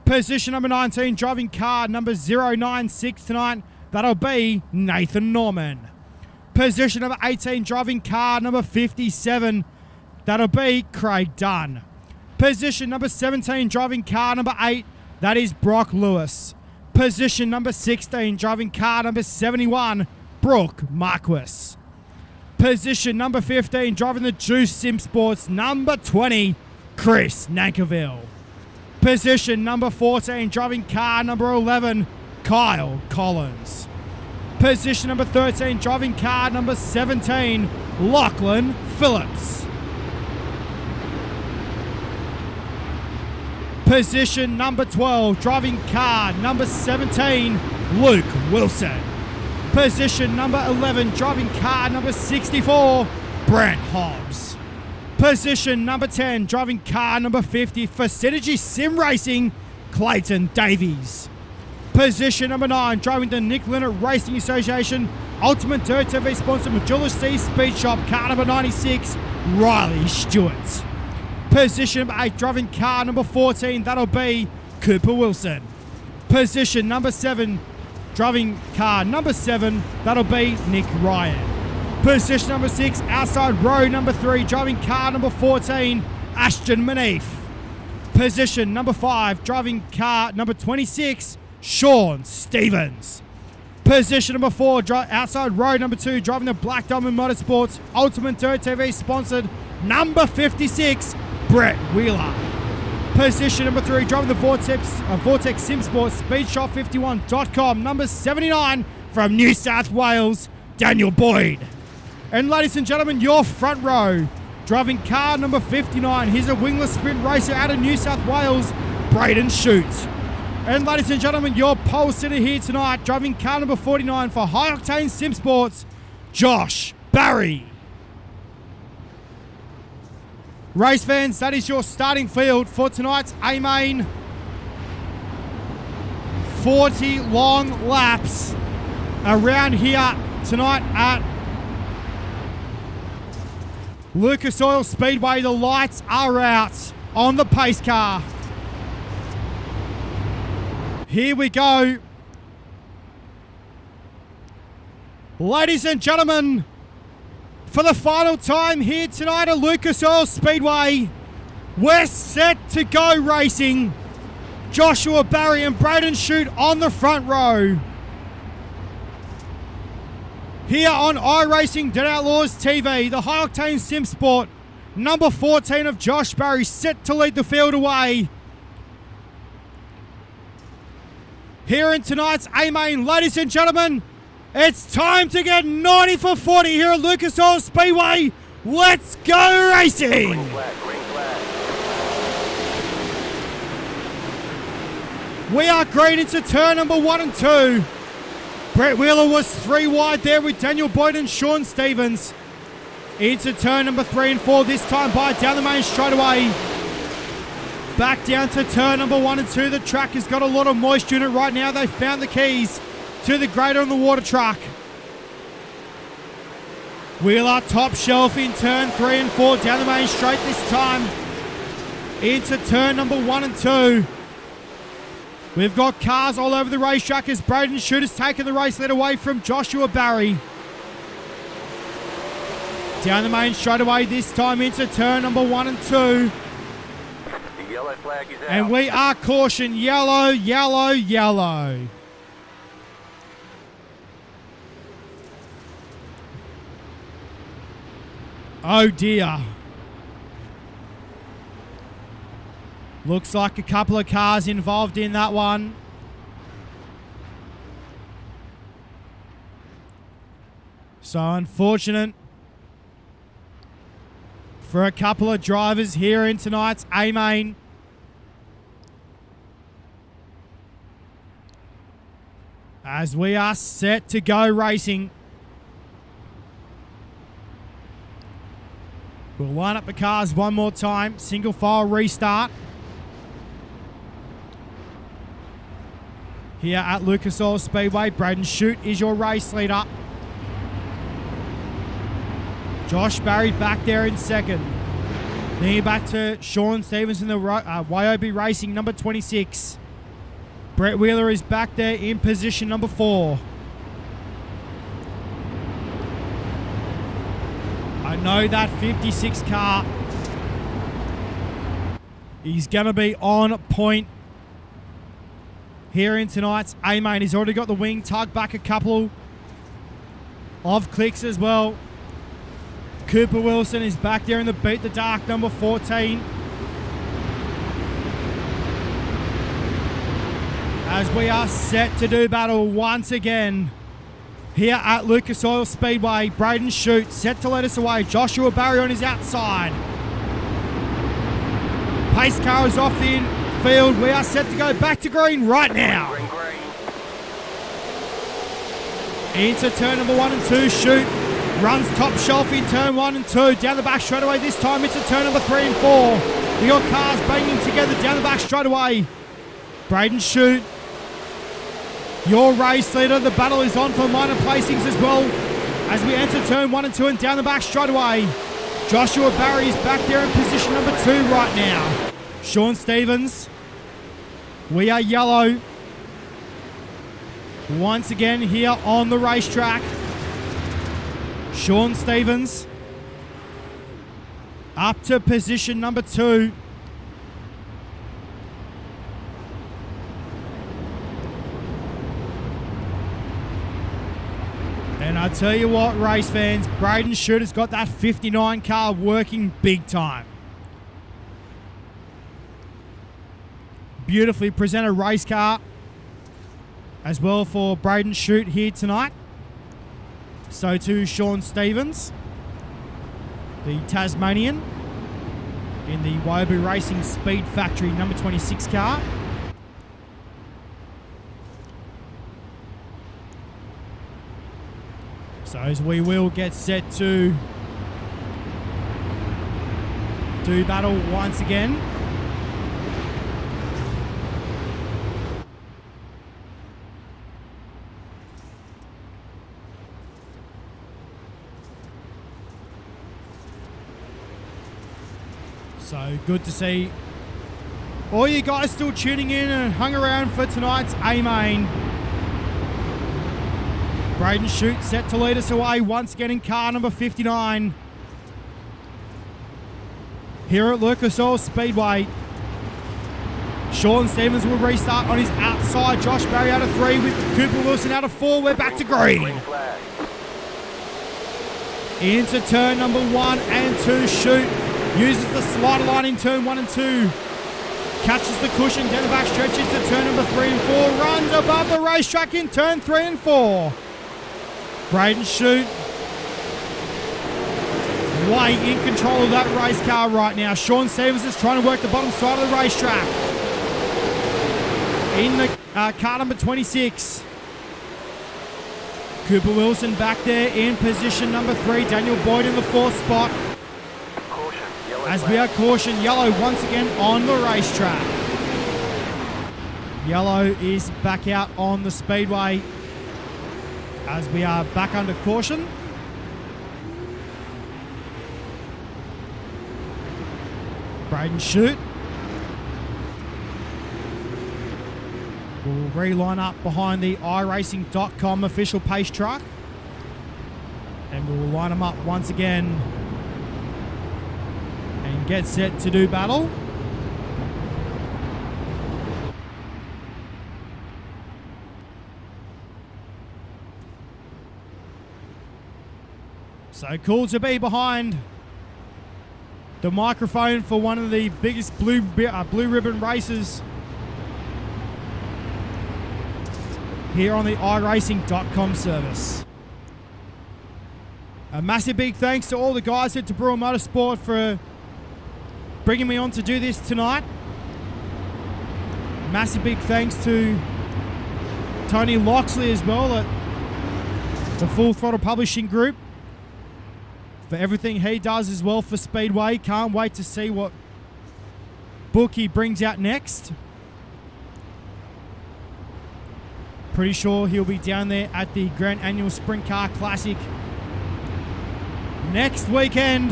Position number 19, driving car number 096 tonight, that'll be Nathan Norman. Position number 18, driving car number 57, that'll be Craig Dunn. Position number 17, driving car number 8, that is Brock Lewis. Position number 16, driving car number 71, Brooke Marquis. Position number 15, driving the Juice Sim Sports, number 20, Chris Nankerville. Position number 14, driving car number 11, Kyle Collins. Position number 13, driving car number 17, Lachlan Phillips. Position number 12, driving car number 17, Luke Wilson. Position number 11, driving car number 64, Brent Hobbs. Position number 10, driving car number 50 for Synergy Sim Racing, Clayton Davies. Position number 9, driving the Nick Leonard Racing Association Ultimate Dirt TV sponsor Majula C Speed Shop, car number 96, Riley Stewart. Position number 8, driving car number 14, that'll be Cooper Wilson. Position number 7, driving car number 7, that'll be Nick Ryan. Position number 6, outside row number 3, driving car number 14, Ashton Manif. Position number 5, driving car number 26, Sean Stevens. Position number 4, outside row number 2, driving the Black Diamond Motorsports Ultimate Dirt TV sponsored number 56, Brett Wheeler. Position number 3, driving the Vortex Sim Sports SpeedShop51.com, number 79 from New South Wales, Daniel Boyd. And ladies and gentlemen, your front row, driving car number 59, he's a wingless sprint racer out of New South Wales, Braden Shute. And ladies and gentlemen, your pole sitter here tonight, driving car number 49 for High Octane Sim Sports, Josh Barry. Race fans, that is your starting field for tonight's A-Main. 40 long laps around here tonight at Lucas Oil Speedway. The lights are out on the pace car. Here we go. Ladies and gentlemen, for the final time here tonight at Lucas Oil Speedway, we're set to go racing. Joshua Barry and Braden Shute on the front row. Here on iRacing Outlaws TV, the High Octane Sim Sport, number 14 of Josh Barry, set to lead the field away. Here in tonight's A-Main, ladies and gentlemen, it's time to get 90 for 40 here at Lucas Oil Speedway. Let's go racing! Green flag, green flag. We are green into turn number 1 and 2. Brett Wheeler was 3 wide there with Daniel Boyd and Sean Stevens. Into turn number 3 and 4, this time by down the main straightaway. Back down to turn number 1 and 2. The track has got a lot of moisture in it right now. They found the keys to the grader on the water truck. Wheeler top shelf in turn 3 and 4, down the main straight this time. Into turn number 1 and 2. We've got cars all over the racetrack as Braden Shute has taken the race lead away from Joshua Barry. Down the main straightaway, this time into turn number 1 and 2. The yellow flag is out. And we are caution, yellow, yellow, yellow. Oh dear. Looks like a couple of cars involved in that one. So unfortunate for a couple of drivers here in tonight's A-Main. As we are set to go racing. We'll line up the cars one more time. Single file restart. Here at Lucas Oil Speedway, Braden Shute is your race leader. Josh Barry back there in second. Then back to Sean Stevens in the YOB Racing, number 26. Brett Wheeler is back there in position number 4. I know that 56 car is going to be on point here in tonight's A-Main. He's already got the wing tugged back a couple of clicks as well. Cooper Wilson is back there in the Beat the Dark, number 14. As we are set to do battle once again here at Lucas Oil Speedway. Braden Shute set to let us away. Joshua Barry on his outside. Pace car is off the infield. We are set to go back to green right now. Green. Into turn number 1 and 2. Shute runs top shelf in turn 1 and 2. Down the back straightaway this time into turn number 3 and 4. We got cars banging together down the back straightaway. Braden Shute, your race leader. The battle is on for minor placings as well as we enter turn 1 and 2 and down the back straightaway. Joshua Barry is back there in position number 2 right now. Sean Stevens, we are yellow once again here on the racetrack. Sean Stevens up to position number 2. And I tell you what, race fans, Braden Shute has got that 59 car working big time. Beautifully presented race car as well for Braden Shute here tonight. So too Sean Stevens, the Tasmanian, in the YOB Racing Speed Factory number 26 car. So as we will get set to do battle once again. So good to see all you guys still tuning in and hung around for tonight's A-Main. Braden Shute set to lead us away once again in car number 59. Here at Lucas Oil Speedway. Sean Stevens will restart on his outside. Josh Barry out of 3 with Cooper Wilson out of 4. We're back to green. Into turn number 1 and 2. Shute uses the slider line in turn 1 and 2. Catches the cushion down the back stretch into turn number 3 and 4. Runs above the racetrack in turn 3 and 4. Braden Shute way in control of that race car right now. Sean Stevens is trying to work the bottom side of the racetrack. In the car number 26. Cooper Wilson back there in position number 3. Daniel Boyd in the 4th spot. As we are caution, yellow once again on the racetrack. Yellow is back out on the speedway as we are back under caution. Braden Shute will reline up behind the iRacing.com official pace truck And we will line them up once again and get set to do battle. So cool to be behind the microphone for one of the biggest blue ribbon races here on the iRacing.com service. A massive big thanks to all the guys at Tabrool Motorsport for bringing me on to do this tonight. Massive big thanks to Tony Loxley as well at the Full Throttle Publishing Group for everything he does as well for Speedway. Can't wait to see what book he brings out next. Pretty sure he'll be down there at the Grand Annual Sprintcar Classic next weekend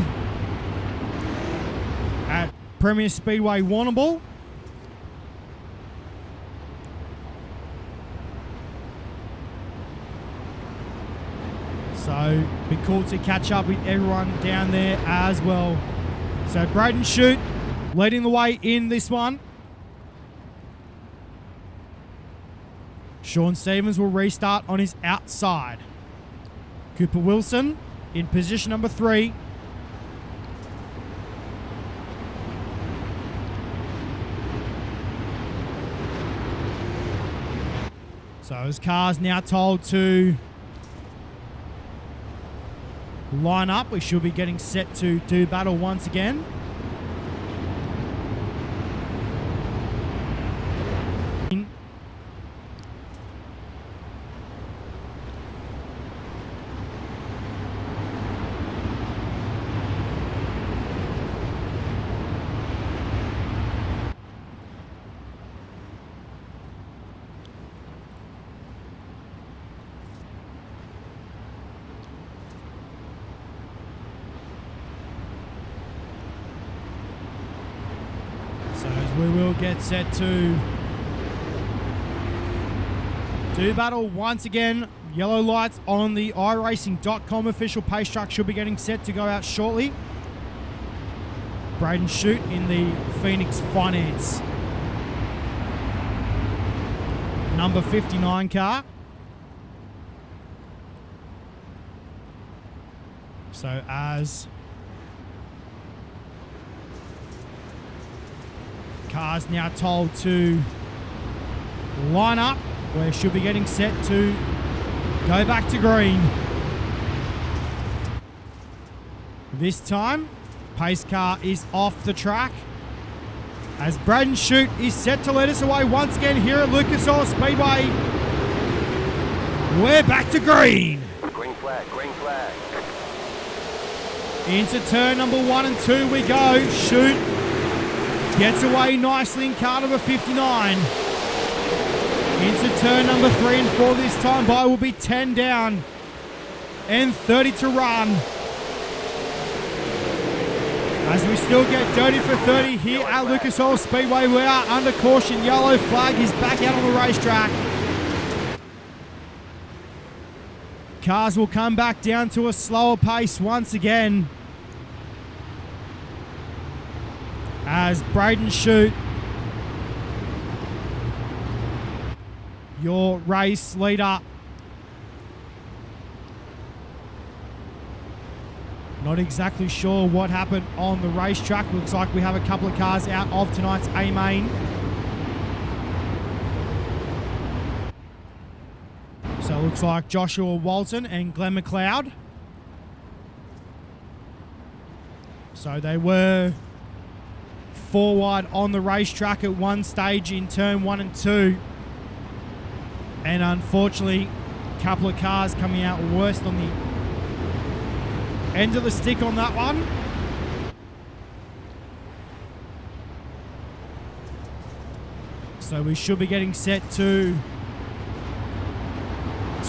at Premier Speedway Warrnambool. So be cool to catch up with everyone down there as well. So Braden Shute leading the way in this one. Sean Stevens will restart on his outside. Cooper Wilson in position number 3. So his car's now told to line up. We should be getting set to do battle once again. We will get set to do battle once again. Yellow lights on the iRacing.com official pace truck should be getting set to go out shortly. Braden Shute in the Phoenix Finance number 59 car. So as cars now told to line up, we should be getting set to go back to green. This time, pace car is off the track as Braden Shute is set to lead us away once again here at Lucas Oil Speedway. We're back to green. Green flag, green flag. Into turn number 1 and 2 we go. Shute gets away nicely in car number 59. Into turn number 3 and 4 this time by will be 10 down and 30 to run. As we still get dirty for 30 here at Lucas Oil Speedway. We are under caution. Yellow flag is back out on the racetrack. Cars will come back down to a slower pace once again as Braden Shute, your race leader. Not exactly sure what happened on the racetrack. Looks like we have a couple of cars out of tonight's A-Main. So it looks like Joshua Walton and Glenn McLeod. So they were 4 wide on the racetrack at one stage in turn 1 and 2. And unfortunately, a couple of cars coming out worst on the end of the stick on that one. So we should be getting set to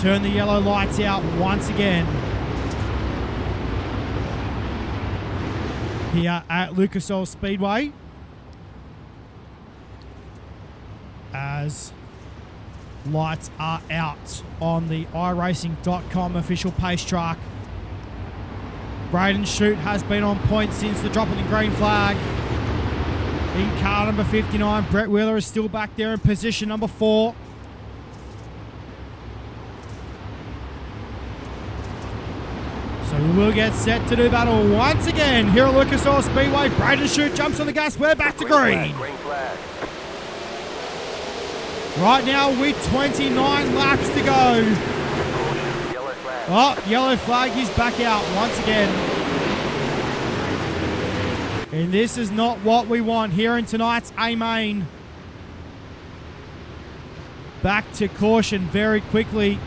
turn the yellow lights out once again here at Lucas Oil Speedway as lights are out on the iRacing.com official pace track Braden Shute has been on point since the drop of the green flag. In car number 59, Brett Wheeler is still back there in position number 4. So we will get set to do battle once again here at Lucas Oil Speedway. Braden Shute jumps on the gas. We're back to green. Green flag. Right now with 29 laps to go. Yellow flag. Oh, yellow flag is back out once again. And this is not what we want here in tonight's A-Main. Back to caution very quickly.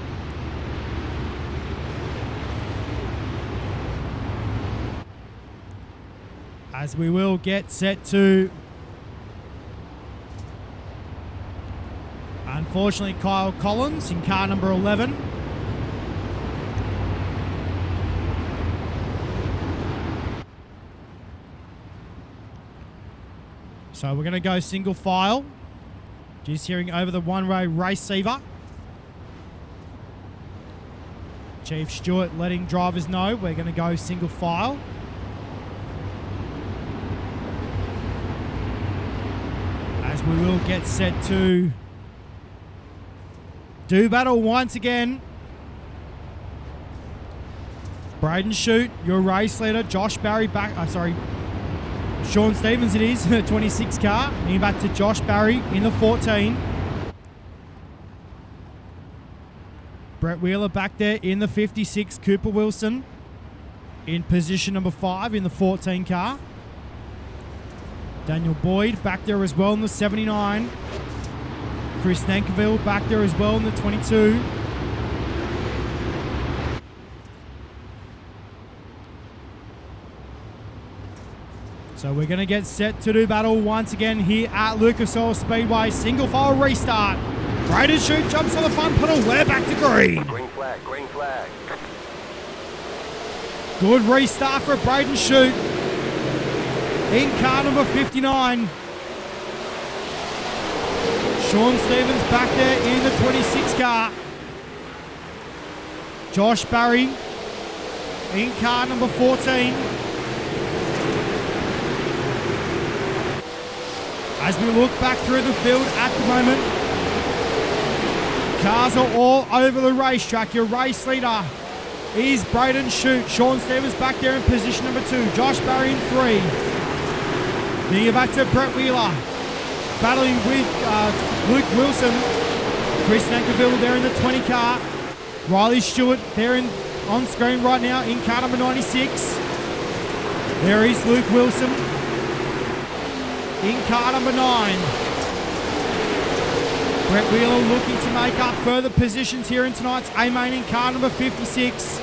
As we will get set to, unfortunately, Kyle Collins in car number 11. So we're going to go single file. Just hearing over the one-way receiver. Chief Stewart letting drivers know we're going to go single file. As we will get set to do battle once again. Braden Shute, your race leader. Josh Barry back. Sean Stevens it is, 26 car. Heading back to Josh Barry in the 14. Brett Wheeler back there in the 56. Cooper Wilson in position number 5 in the 14 car. Daniel Boyd back there as well in the 79. Chris Nankerville back there as well in the 22. So we're going to get set to do battle once again here at Lucas Oil Speedway. Single file restart. Braden Shute jumps on the front pedal. We're back to green. Green flag. Green flag. Good restart for Braden Shute. In car number 59. Sean Stevens back there in the 26 car. Josh Barry in car number 14. As we look back through the field at the moment, cars are all over the racetrack. Your race leader is Braden Shute. Sean Stevens back there in position number 2. Josh Barry in 3. Then you're back to Brett Wheeler, battling with Luke Wilson. Chris Nankerville there in the 20 car. Riley Stewart there on screen right now in car number 96. There is Luke Wilson in car number 9. Brett Wheeler looking to make up further positions here in tonight's A-Main in car number 56.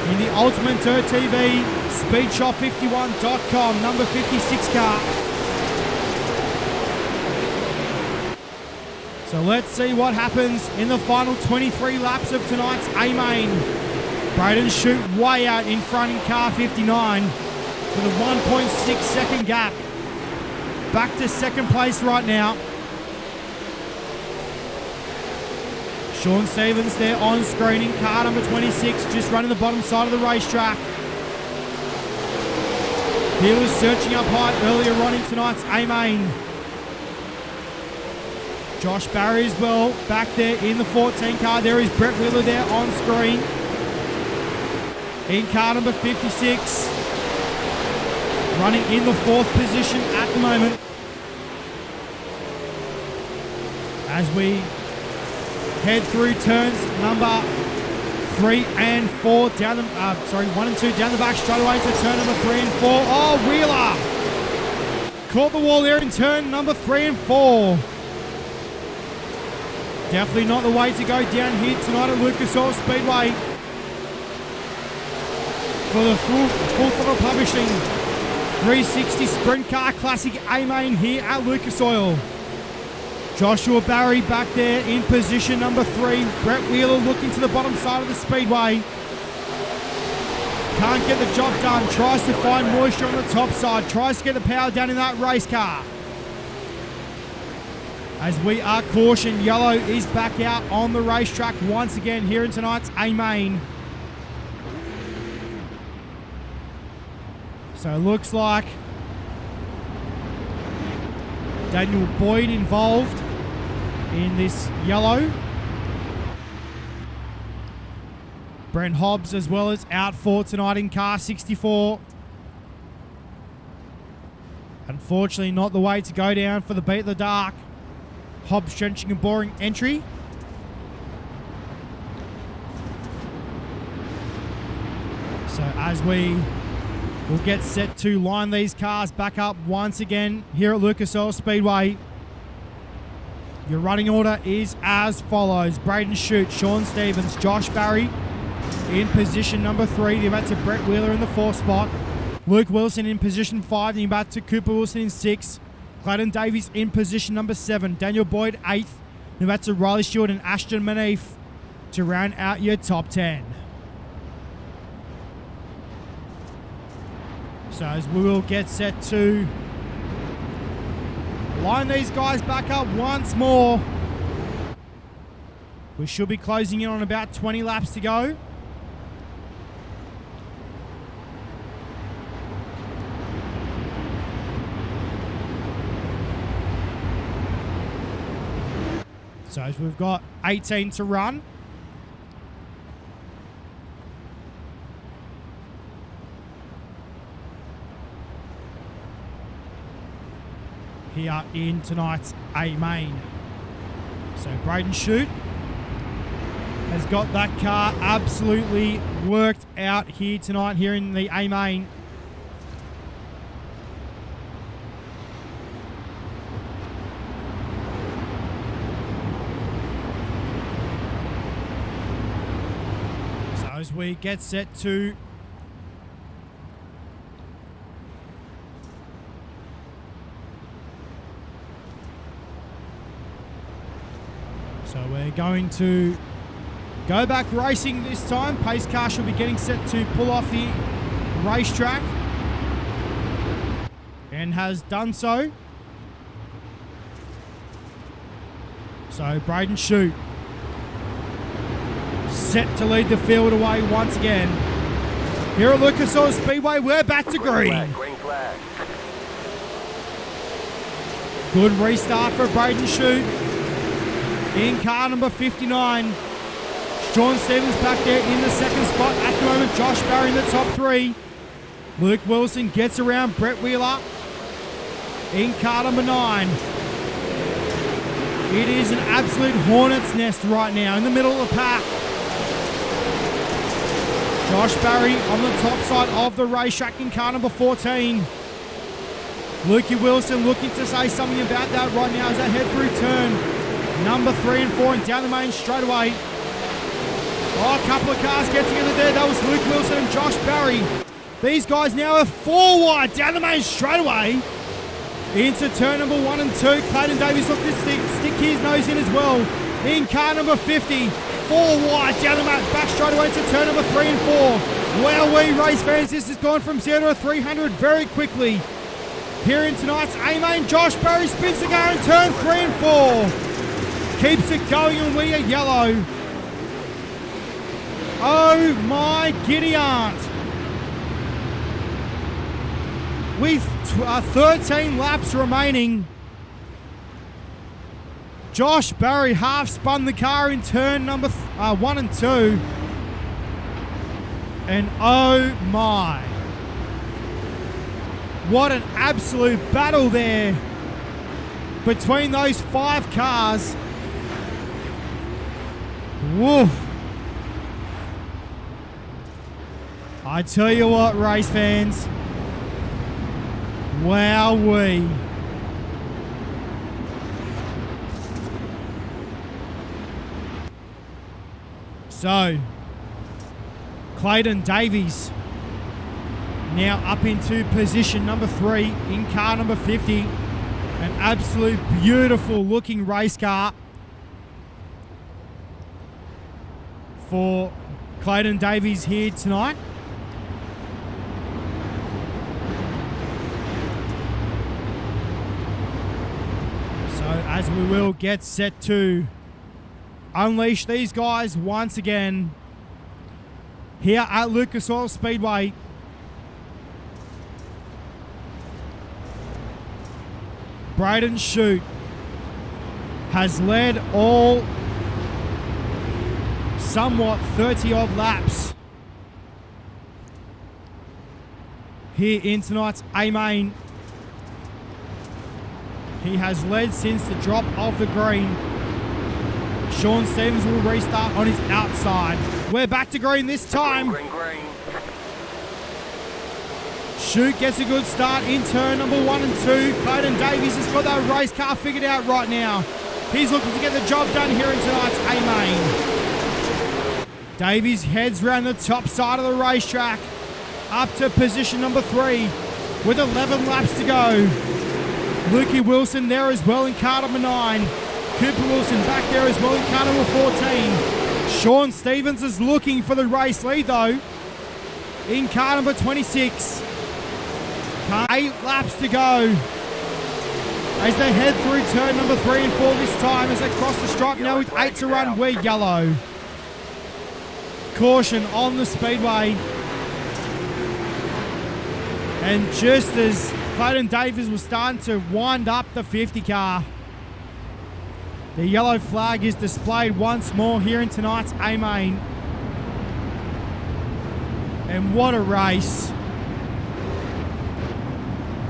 In the Ultimate Dirt TV, speedshop51.com, number 56 car. So let's see what happens in the final 23 laps of tonight's A-Main. Braden Shute way out in front in car 59 with a 1.6 second gap. Back to second place right now. Sean Stevens there on screen in car number 26, just running the bottom side of the racetrack. He was searching up high earlier on in tonight's A-Main. Josh Barry as well, back there in the 14 car. There is Brett Wheeler there on screen. In car number 56. Running in the 4th position at the moment. As we head through turns number 3 and 4 down the 1 and 2 down the back straight away to turn number 3 and 4. Oh, Wheeler caught the wall there in turn number 3 and 4. Definitely not the way to go down here tonight at Lucas Oil Speedway for the Full Throttle Publishing 360 Sprint Car Classic A-Main here at Lucas Oil. Joshua Barry back there in position number 3. Brett Wheeler looking to the bottom side of the speedway. Can't get the job done. Tries to find moisture on the top side. Tries to get the power down in that race car. As we are cautioned, yellow is back out on the racetrack once again here in tonight's A-Main. So it looks like Daniel Boyd involved in this yellow. Brent Hobbs as well as out for tonight in car 64. Unfortunately not the way to go down for the beat of the dark. Hobbs trenching and boring entry. So as we will get set to line these cars back up once again here at Lucas Oil Speedway. Your running order is as follows. Braden Shute, Sean Stevens, Josh Barry in position number 3. They're about to Brett Wheeler in the 4th spot. Luke Wilson in position 5. They're about to Cooper Wilson in 6. Clayton Davies in position number 7. Daniel Boyd 8th. They're about to Riley Stewart and Ashton Manif to round out your top 10. So as we will get set to line these guys back up once more. We should be closing in on about 20 laps to go. So as we've got 18 to run. Here in tonight's A main. So Braden Shute has got that car absolutely worked out here tonight here in the A main. So as we get set to So we're going to go back racing this time. Pace car should be getting set to pull off the racetrack and has done so. So Braden Shute set to lead the field away once again. Here at Lucas Oil Speedway, we're back to green. Green flag. Good restart for Braden Shute. In car number 59, Sean Stevens back there in the 2nd spot. At the moment, Josh Barry in the top 3. Luke Wilson gets around Brett Wheeler in car number 9. It is an absolute hornet's nest right now in the middle of the pack. Josh Barry on the top side of the racetrack in car number 14. Lukey Wilson looking to say something about that right now as they head through turn number 3 and 4 and down the main straight away. Oh, a couple of cars get together there. That was Luke Wilson and Josh Barry. These guys now are 4 wide down the main straight away into turn number 1 and 2. Clayton Davies looking to stick his nose in as well. In car number 50, 4 wide down the back straight away to turn number 3 and 4. Wow, we race fans, this has gone from 0 to 300 very quickly. Here in tonight's A-Main, Josh Barry spins the car in turn 3 and 4. Keeps it going and we are yellow. Oh my giddy aunt. With 13 laps remaining, Josh Barry half spun the car in turn number 1 and 2. And oh my. What an absolute battle there between those 5 cars. Woof. I tell you what, race fans. Wowee. So, Clayton Davies now up into position number 3 in car number 50. An absolute beautiful looking race car for Clayton Davies here tonight. So as we will get set to unleash these guys once again here at Lucas Oil Speedway. Braden Shute has led all somewhat 30-odd laps here in tonight's A-Main. He has led since the drop of the green. Sean Stevens will restart on his outside. We're back to green this time. Green. Shute gets a good start in turn number 1 and 2. Clayton Davies has got that race car figured out right now. He's looking to get the job done here in tonight's A-Main. Davies heads around the top side of the racetrack up to position number 3 with 11 laps to go. Lukey Wilson there as well in car number 9. Cooper Wilson back there as well in car number 14. Sean Stevens is looking for the race lead though in car number 26. 8 laps to go as they head through turn number 3 and 4 this time as they cross the stripe now with 8 to run. We're yellow. Caution on the speedway. And just as Clayton Davies was starting to wind up the 50 car, the yellow flag is displayed once more here in tonight's A-Main. And what a race.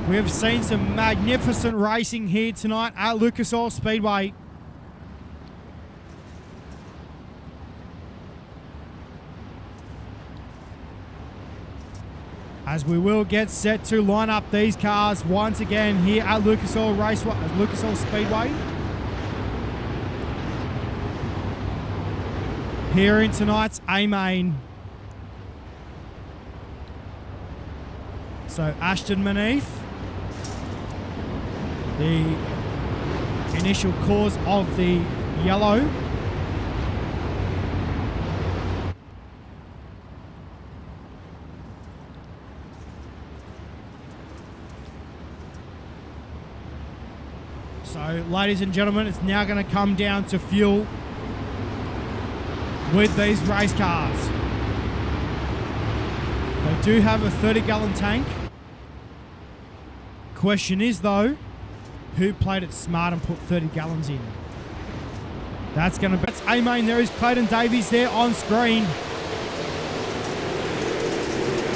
We have seen some magnificent racing here tonight at Lucas Oil Speedway. As we will get set to line up these cars once again here at Lucas Oil Speedway. Here in tonight's A-Main. So Ashton Maneath, the initial cause of the yellow. So, ladies and gentlemen, it's now going to come down to fuel with these race cars. They do have a 30-gallon tank. Question is, though, who played it smart and put 30 gallons in? That's going to be... That's A-Main. There is Clayton Davies there on screen.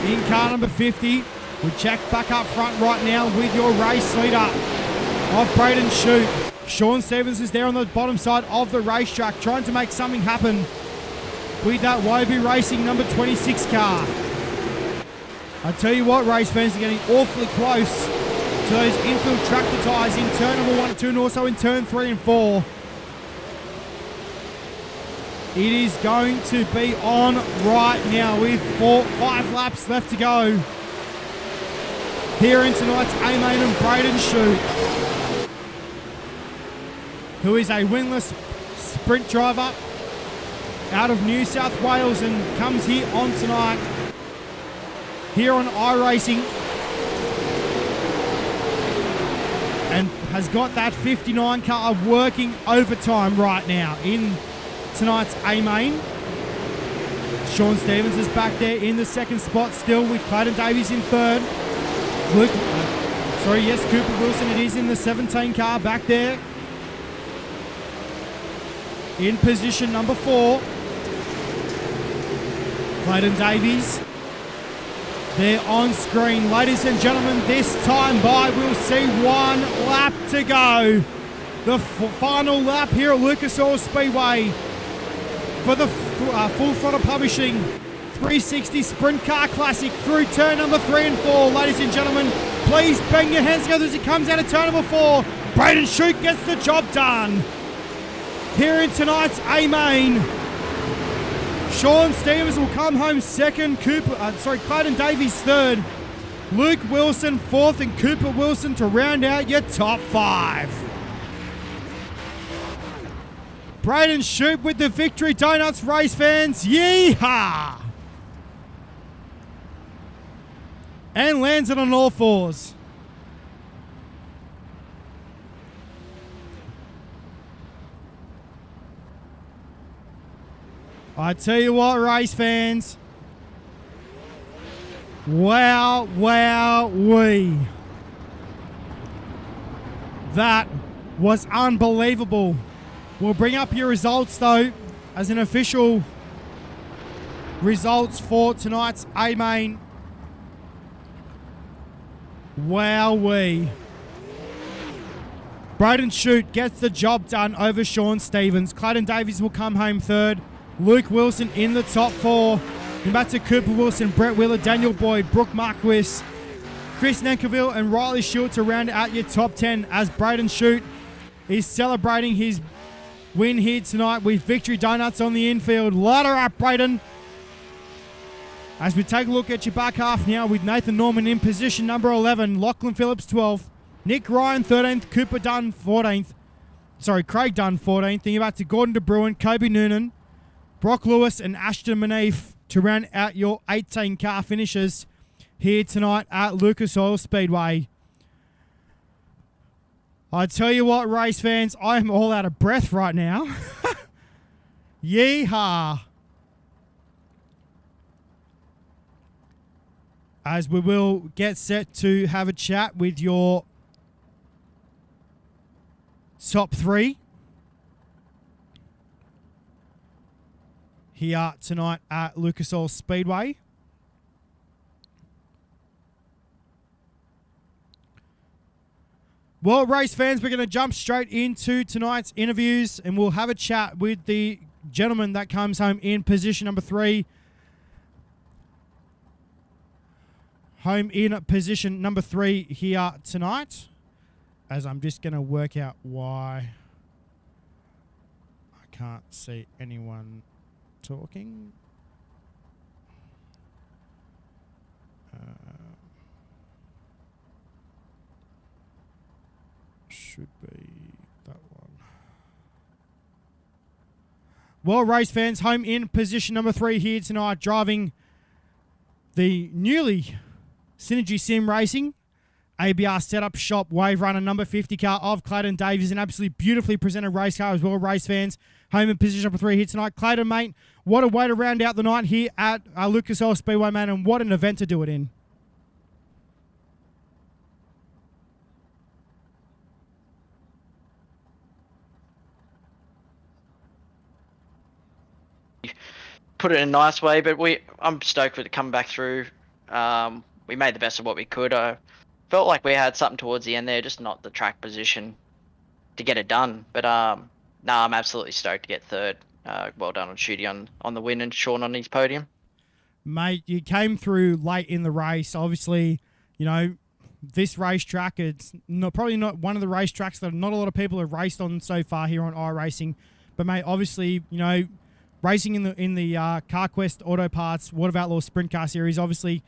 In car number 50. We check back up front right now with your race leader of Braden Shute. Sean Stevens is there on the bottom side of the racetrack trying to make something happen with that YB Racing number 26 car. I tell you what, race fans are getting awfully close to those infield tractor tyres in turn number 1 and 2 and also in turn 3 and 4. It is going to be on right now with 5 laps left to go here in tonight's A-Main, and Braden Shute, who is a winless sprint driver out of New South Wales and comes here on tonight here on iRacing and has got that 59 car working overtime right now in tonight's A-Main. Sean Stevens is back there in the second spot still with Clayton Davies in third. Cooper Wilson, it is in the 17 car back there in position number 4. Clayton Davies there on screen. Ladies and gentlemen, this time by, we'll see 1 lap to go. The final lap here at Lucas Oil Speedway for the Full Throttle Publishing 360 Sprint Car Classic through turn number 3 and 4. Ladies and gentlemen, please bang your hands together as he comes out of turn number 4. Braden Shute gets the job done here in tonight's A-Main. Sean Stevens will come home second. Clayton Davies third. Luke Wilson fourth, and Cooper Wilson to round out your top 5. Braden Shute with the victory. Donuts race fans, yeehaw! And lands it on all 4s. I tell you what, race fans. Wow, wowee. That was unbelievable. We'll bring up your results, though, as an official results for tonight's A-Main. Wowee. Braden Shute gets the job done over Sean Stevens. Clayton Davies will come home third. Luke Wilson in the top four. And back to Cooper Wilson, Brett Wheeler, Daniel Boyd, Brooke Marquis, Chris Nankerville and Riley Shute to round out your top 10 as Braden Shute is celebrating his win here tonight with Victory Donuts on the infield. Light her up, Braden. As we take a look at your back half now with Nathan Norman in position number 11, Lachlan Phillips 12th, Nick Ryan 13th, Cooper Dunn 14th. Craig Dunn 14th. Then you're back to Gordon De Bruin, Kobe Noonan, Brock Lewis and Ashton Maneef to round out your 18 car finishes here tonight at Lucas Oil Speedway. I tell you what, race fans, I am all out of breath right now. Yeehaw. As we will get set to have a chat with your top three here tonight at Lucas Oil Speedway. Well, race fans, we're going to jump straight into tonight's interviews and we'll have a chat with the gentleman that comes home in position number 3. Home in position number 3 here tonight. As I'm just going to work out why I can't see anyone talking. Should be that one. Well, race fans, home in position number 3 here tonight, driving the newly Synergy Sim Racing ABR Setup Shop Wave Runner number 50 car of Clayton Davies. An absolutely beautifully presented race car as well, race fans. Home in position number 3 here tonight. Clayton, mate, what a way to round out the night here at Lucas Oil Speedway, man, and what an event to do it in. Put it in a nice way, but I'm stoked with it coming back through. We made the best of what we could. I felt like we had something towards the end there, just not the track position to get it done. But I'm absolutely stoked to get third. Well done on Shooty on the win and Sean on his podium. Mate, you came through late in the race. Obviously, you know, this racetrack, it's probably not one of the racetracks that not a lot of people have raced on so far here on iRacing. But, mate, obviously, you know, racing in the CarQuest Auto Parts World of Outlaws Sprint Car Series, obviously,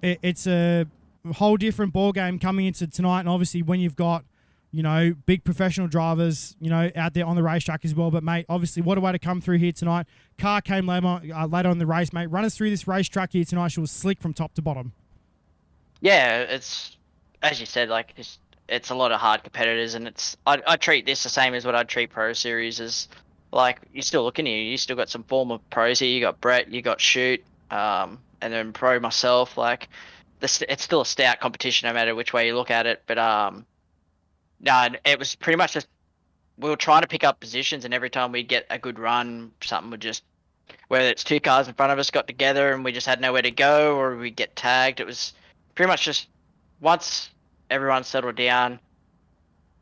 it's a whole different ball game coming into tonight. And obviously, when you've got, you know, big professional drivers, you know, out there on the racetrack as well. But, mate, obviously, what a way to come through here tonight. Car came later in the race, mate. Run us through this racetrack here tonight. She was slick from top to bottom. Yeah, it's, as you said, like, it's a lot of hard competitors. And I treat this the same as what I'd treat Pro Series as. Like, you're still looking here. You still got some former pros here. You got Brett, you got Shoot, and then Pro myself. Like, it's still a stout competition no matter which way you look at it. But no, it was pretty much just we were trying to pick up positions, and every time we'd get a good run, something would just, whether it's two cars in front of us got together and we just had nowhere to go, or we'd get tagged. It was pretty much just once everyone settled down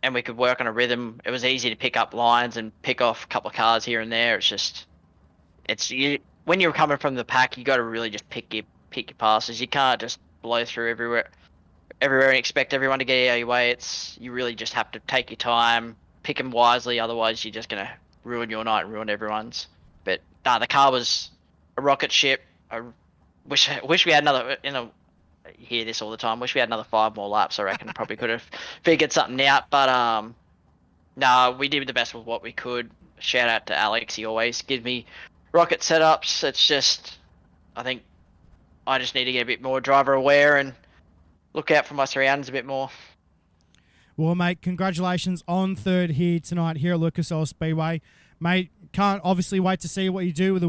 and we could work on a rhythm, it was easy to pick up lines and pick off a couple of cars here and there. It's just, when you're coming from the pack, you got to really just pick your passes. You can't just blow through everywhere and expect everyone to get out of your way. You really just have to take your time, pick them wisely. Otherwise, you're just gonna ruin your night and ruin everyone's. But the car was a rocket ship. I wish we had another. I hear this all the time. Wish we had another 5 more laps. I reckon probably could have figured something out. But we did the best with what we could. Shout out to Alex. He always gives me rocket setups. It's just, I think I just need to get a bit more driver aware and look out for my surroundings a bit more. Well, mate, congratulations on third here tonight here at Lucas Oil Speedway. Mate, can't obviously wait to see what you do with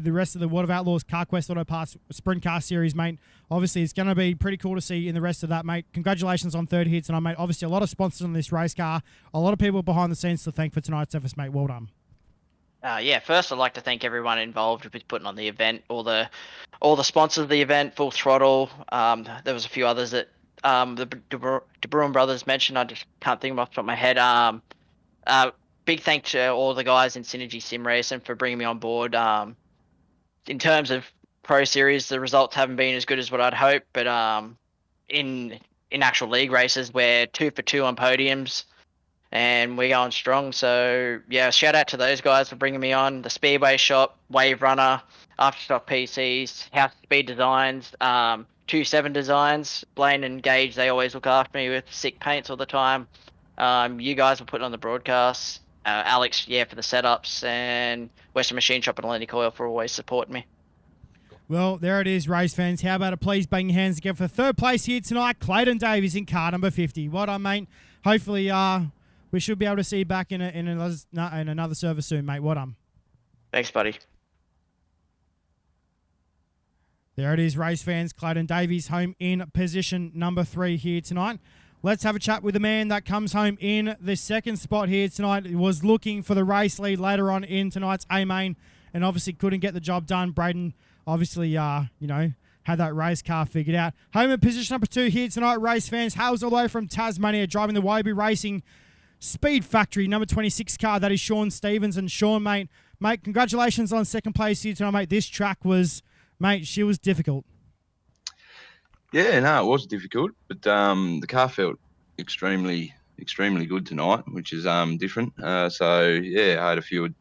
the rest of the World of Outlaws Car Quest Auto Parts Sprint Car Series, mate. Obviously, it's going to be pretty cool to see in the rest of that, mate. Congratulations on third here tonight, mate. Obviously, a lot of sponsors on this race car, a lot of people behind the scenes to thank for tonight's efforts, mate. Well done. Yeah, first I'd like to thank everyone involved with putting on the event, all the sponsors of the event, Full Throttle. There was a few others that the De Bruin brothers mentioned. I just can't think of them off the top of my head. Big thanks to all the guys in Synergy Sim Racing for bringing me on board. In terms of Pro Series, the results haven't been as good as what I'd hoped, but in actual league races, we're 2 for 2 on podiums, and we're going strong. So yeah, shout out to those guys for bringing me on. The Speedway shop, Wave Runner, Afterstock PCs, House Speed Designs, 27 Designs, Blaine and Gage. They always look after me with sick paints all the time. You guys were putting on the broadcasts. Alex, yeah, for the setups, and Western Machine Shop and Lenny Coyle for always supporting me. Well, there it is, race fans. How about it? Please bang your hands together for third place here tonight. Clayton Davies in car number 50. Well done, mate. Hopefully, we should be able to see you back in another service soon, mate. Well done. Thanks, buddy. There it is, race fans. Clayton Davies home in position number 3 here tonight. Let's have a chat with the man that comes home in the second spot here tonight. He was looking for the race lead later on in tonight's A-Main and obviously couldn't get the job done. Braden obviously, had that race car figured out. Home in position number 2 here tonight, race fans. Hails all the way from Tasmania, driving the Waby Racing Speed Factory number 26 car. That is Sean Stevens. And Sean, mate, congratulations on second place here tonight, mate. This track was, she was difficult. Yeah, no, it was difficult, but the car felt extremely good tonight, which is different. So yeah, I had a few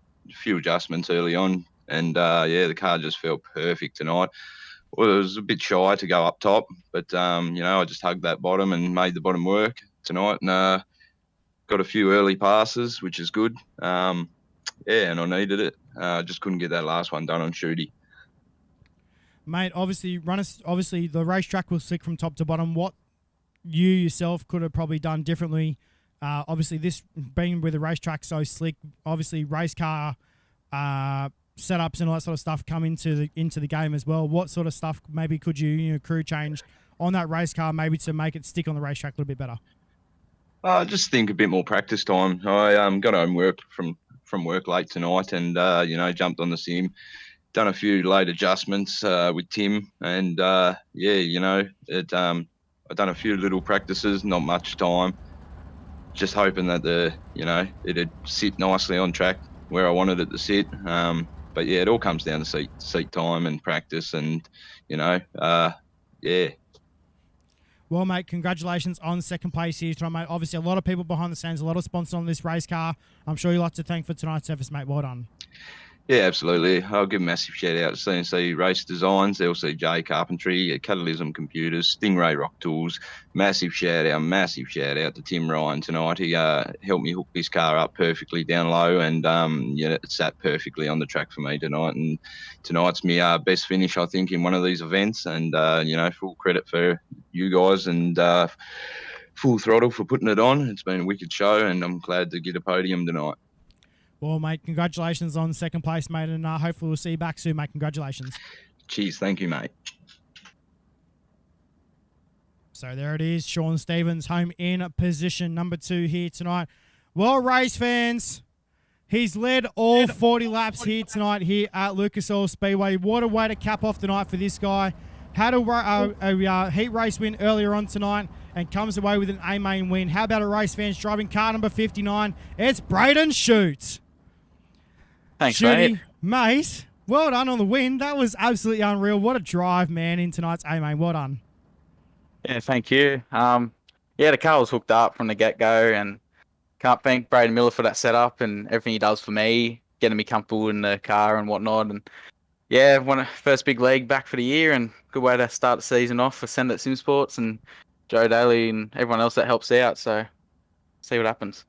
adjustments early on, and the car just felt perfect tonight. Well, it was a bit shy to go up top, but I just hugged that bottom and made the bottom work tonight, and got a few early passes, which is good. And I needed it. Just couldn't get that last one done on Shooty. Mate, obviously the racetrack was slick from top to bottom. What you yourself could have probably done differently? Obviously, this being with the racetrack so slick, obviously race car setups and all that sort of stuff come into the game as well. What sort of stuff maybe could you crew change on that race car maybe to make it stick on the racetrack a little bit better? I just think a bit more practice time. I got home from work late tonight, and jumped on the sim. Done a few late adjustments with Tim, and I've done a few little practices, not much time. Just hoping that it'd sit nicely on track where I wanted it to sit. But yeah, it all comes down to seat time and practice, and Well, mate, congratulations on second place here tonight, mate. Obviously, a lot of people behind the scenes, a lot of sponsors on this race car. I'm sure you'd like to thank for tonight's efforts, mate. Well done. Yeah, absolutely. I'll give a massive shout out to CNC Race Designs, LCJ Carpentry, Catalysm Computers, Stingray Rock Tools. Massive shout out to Tim Ryan tonight. He helped me hook this car up perfectly down low, and it sat perfectly on the track for me tonight. And tonight's my best finish, I think, in one of these events. And full credit for you guys and Full Throttle for putting it on. It's been a wicked show, and I'm glad to get a podium tonight. Well, mate, congratulations on second place, mate, and hopefully we'll see you back soon, mate. Congratulations. Cheers. Thank you, mate. So there it is, Sean Stevens home in position number 2 here tonight. Well, race fans, he's led all 40 laps here tonight here at Lucas Oil Speedway. What a way to cap off the night for this guy. Had a heat race win earlier on tonight and comes away with an A-Main win. How about a race fans driving car number 59? It's Braden Shoots. Thanks, Shooty, mate. Well done on the win. That was absolutely unreal. What a drive, man, in tonight's A-Main. Well done. Yeah, thank you. The car was hooked up from the get-go, and can't thank Braden Miller for that setup and everything he does for me, getting me comfortable in the car and whatnot. And yeah, first big leg back for the year, and good way to start the season off for Send It Sim Sports and Joe Daly and everyone else that helps out. So see what happens.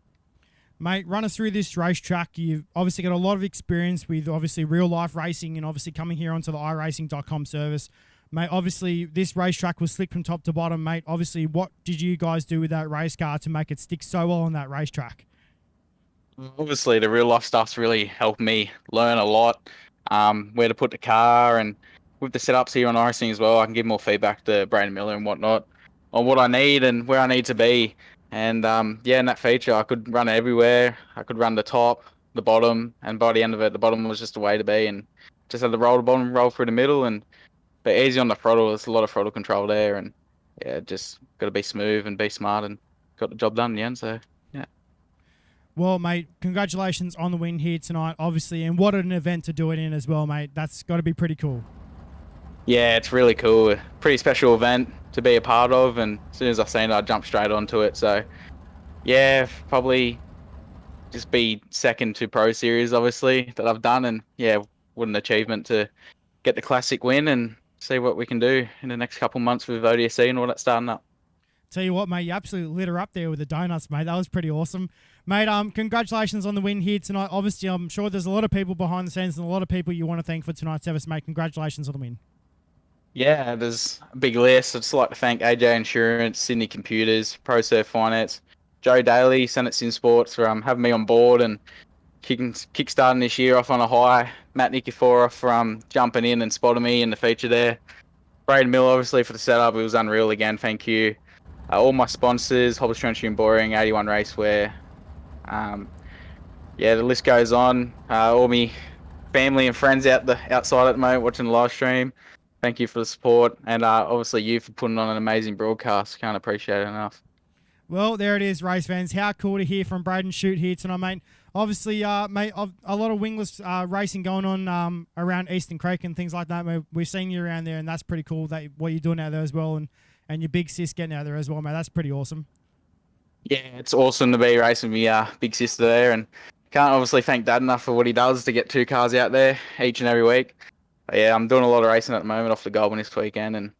Mate, run us through this racetrack. You've obviously got a lot of experience with obviously real-life racing and obviously coming here onto the iRacing.com service. Mate, obviously this racetrack was slick from top to bottom, mate. Obviously, what did you guys do with that race car to make it stick so well on that racetrack? Obviously, the real life stuff's really helped me learn a lot. Where to put the car, and with the setups here on iRacing as well, I can give more feedback to Braden Miller and whatnot on what I need and where I need to be. And yeah, in that feature, I could run it everywhere. I could run the top, the bottom, and by the end of it, the bottom was just a way to be, and just had to roll the bottom, roll through the middle, and but easy on the throttle. There's a lot of throttle control there, and yeah, just got to be smooth and be smart, and got the job done in the end. So yeah. Well, mate, congratulations on the win here tonight, obviously, and what an event to do it in as well, mate. That's got to be pretty cool. Yeah, it's really cool. Pretty special event to be a part of, and as soon as I seen it, I jumped straight onto it. So, yeah, probably just be second to Pro Series, obviously, that I've done, and yeah, what an achievement to get the Classic win and see what we can do in the next couple months with ODSC and all that starting up. Tell you what, mate, you absolutely lit her up there with the donuts, mate. That was pretty awesome. Mate, congratulations on the win here tonight. Obviously, I'm sure there's a lot of people behind the scenes and a lot of people you want to thank for tonight's service, mate. Congratulations on the win. Yeah, there's a big list. I'd just like to thank AJ Insurance, Sydney Computers, ProServe Finance, Joe Daly, Senate Sim Sports for having me on board and kickstarting this year off on a high. Matt Nikiforov for jumping in and spotting me in the feature there. Braden Mill, obviously, for the setup. It was unreal again. Thank you. All my sponsors, Hobbs Trench and Boring, 81 Racewear. Yeah, the list goes on. All me family and friends outside at the moment watching the live stream. Thank you for the support, and obviously you for putting on an amazing broadcast. Can't appreciate it enough. Well, there it is, race fans. How cool to hear from Braden Shute here tonight, mate. Obviously, mate, a lot of wingless racing going on around Eastern Creek and things like that. We've seen you around there, and that's pretty cool that what you're doing out there as well, and your big sis getting out there as well, mate. That's pretty awesome. Yeah, it's awesome to be racing with my big sister there, and can't obviously thank Dad enough for what he does to get 2 cars out there each and every week. But yeah, I'm doing a lot of racing at the moment off the Goulburn this weekend, and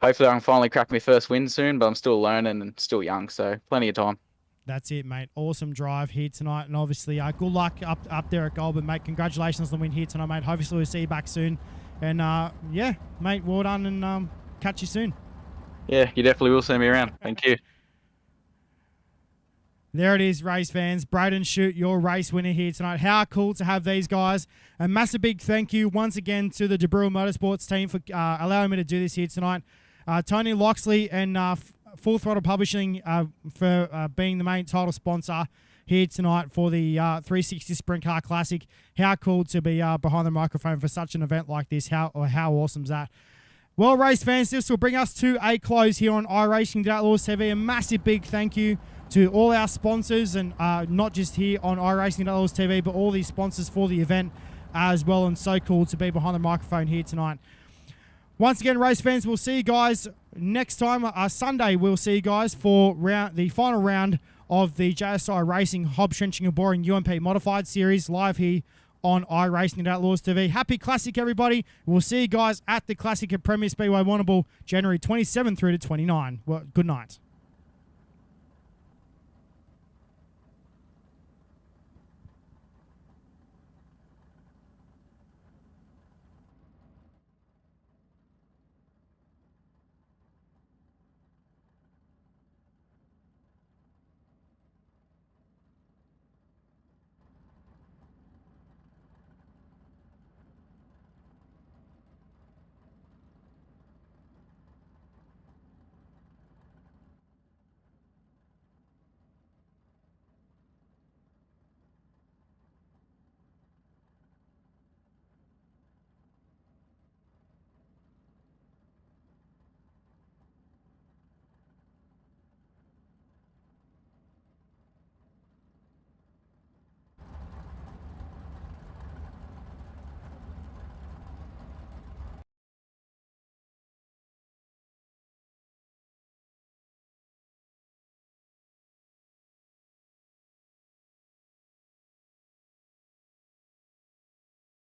hopefully I can finally crack my first win soon, but I'm still learning and still young, so plenty of time. That's it, mate. Awesome drive here tonight, and obviously good luck up there at Goulburn, mate. Congratulations on the win here tonight, mate. Hopefully we'll see you back soon. And yeah, mate, well done, and catch you soon. Yeah, you definitely will see me around. Thank you. There it is, race fans. Braden Shute, your race winner here tonight. How cool to have these guys. A massive big thank you once again to the DeBrew Motorsports team for allowing me to do this here tonight. Tony Loxley and Full Throttle Publishing for being the main title sponsor here tonight for the 360 Sprint Car Classic. How cool to be behind the microphone for such an event like this. How awesome is that? Well, race fans, this will bring us to a close here on iRacing Outlaws TV. A massive big thank you to all our sponsors, and not just here on iRacing Outlaws TV, but all these sponsors for the event as well, and so cool to be behind the microphone here tonight. Once again, race fans, we'll see you guys next time. Sunday, we'll see you guys for the final round of the JSI Racing Hobbs Trenching and Boring UMP Modified Series live here on iRacing Outlaws TV. Happy Classic, everybody. We'll see you guys at the Classic at Premier Speedway Warrnambool, January 27 through to 29. Well, good night.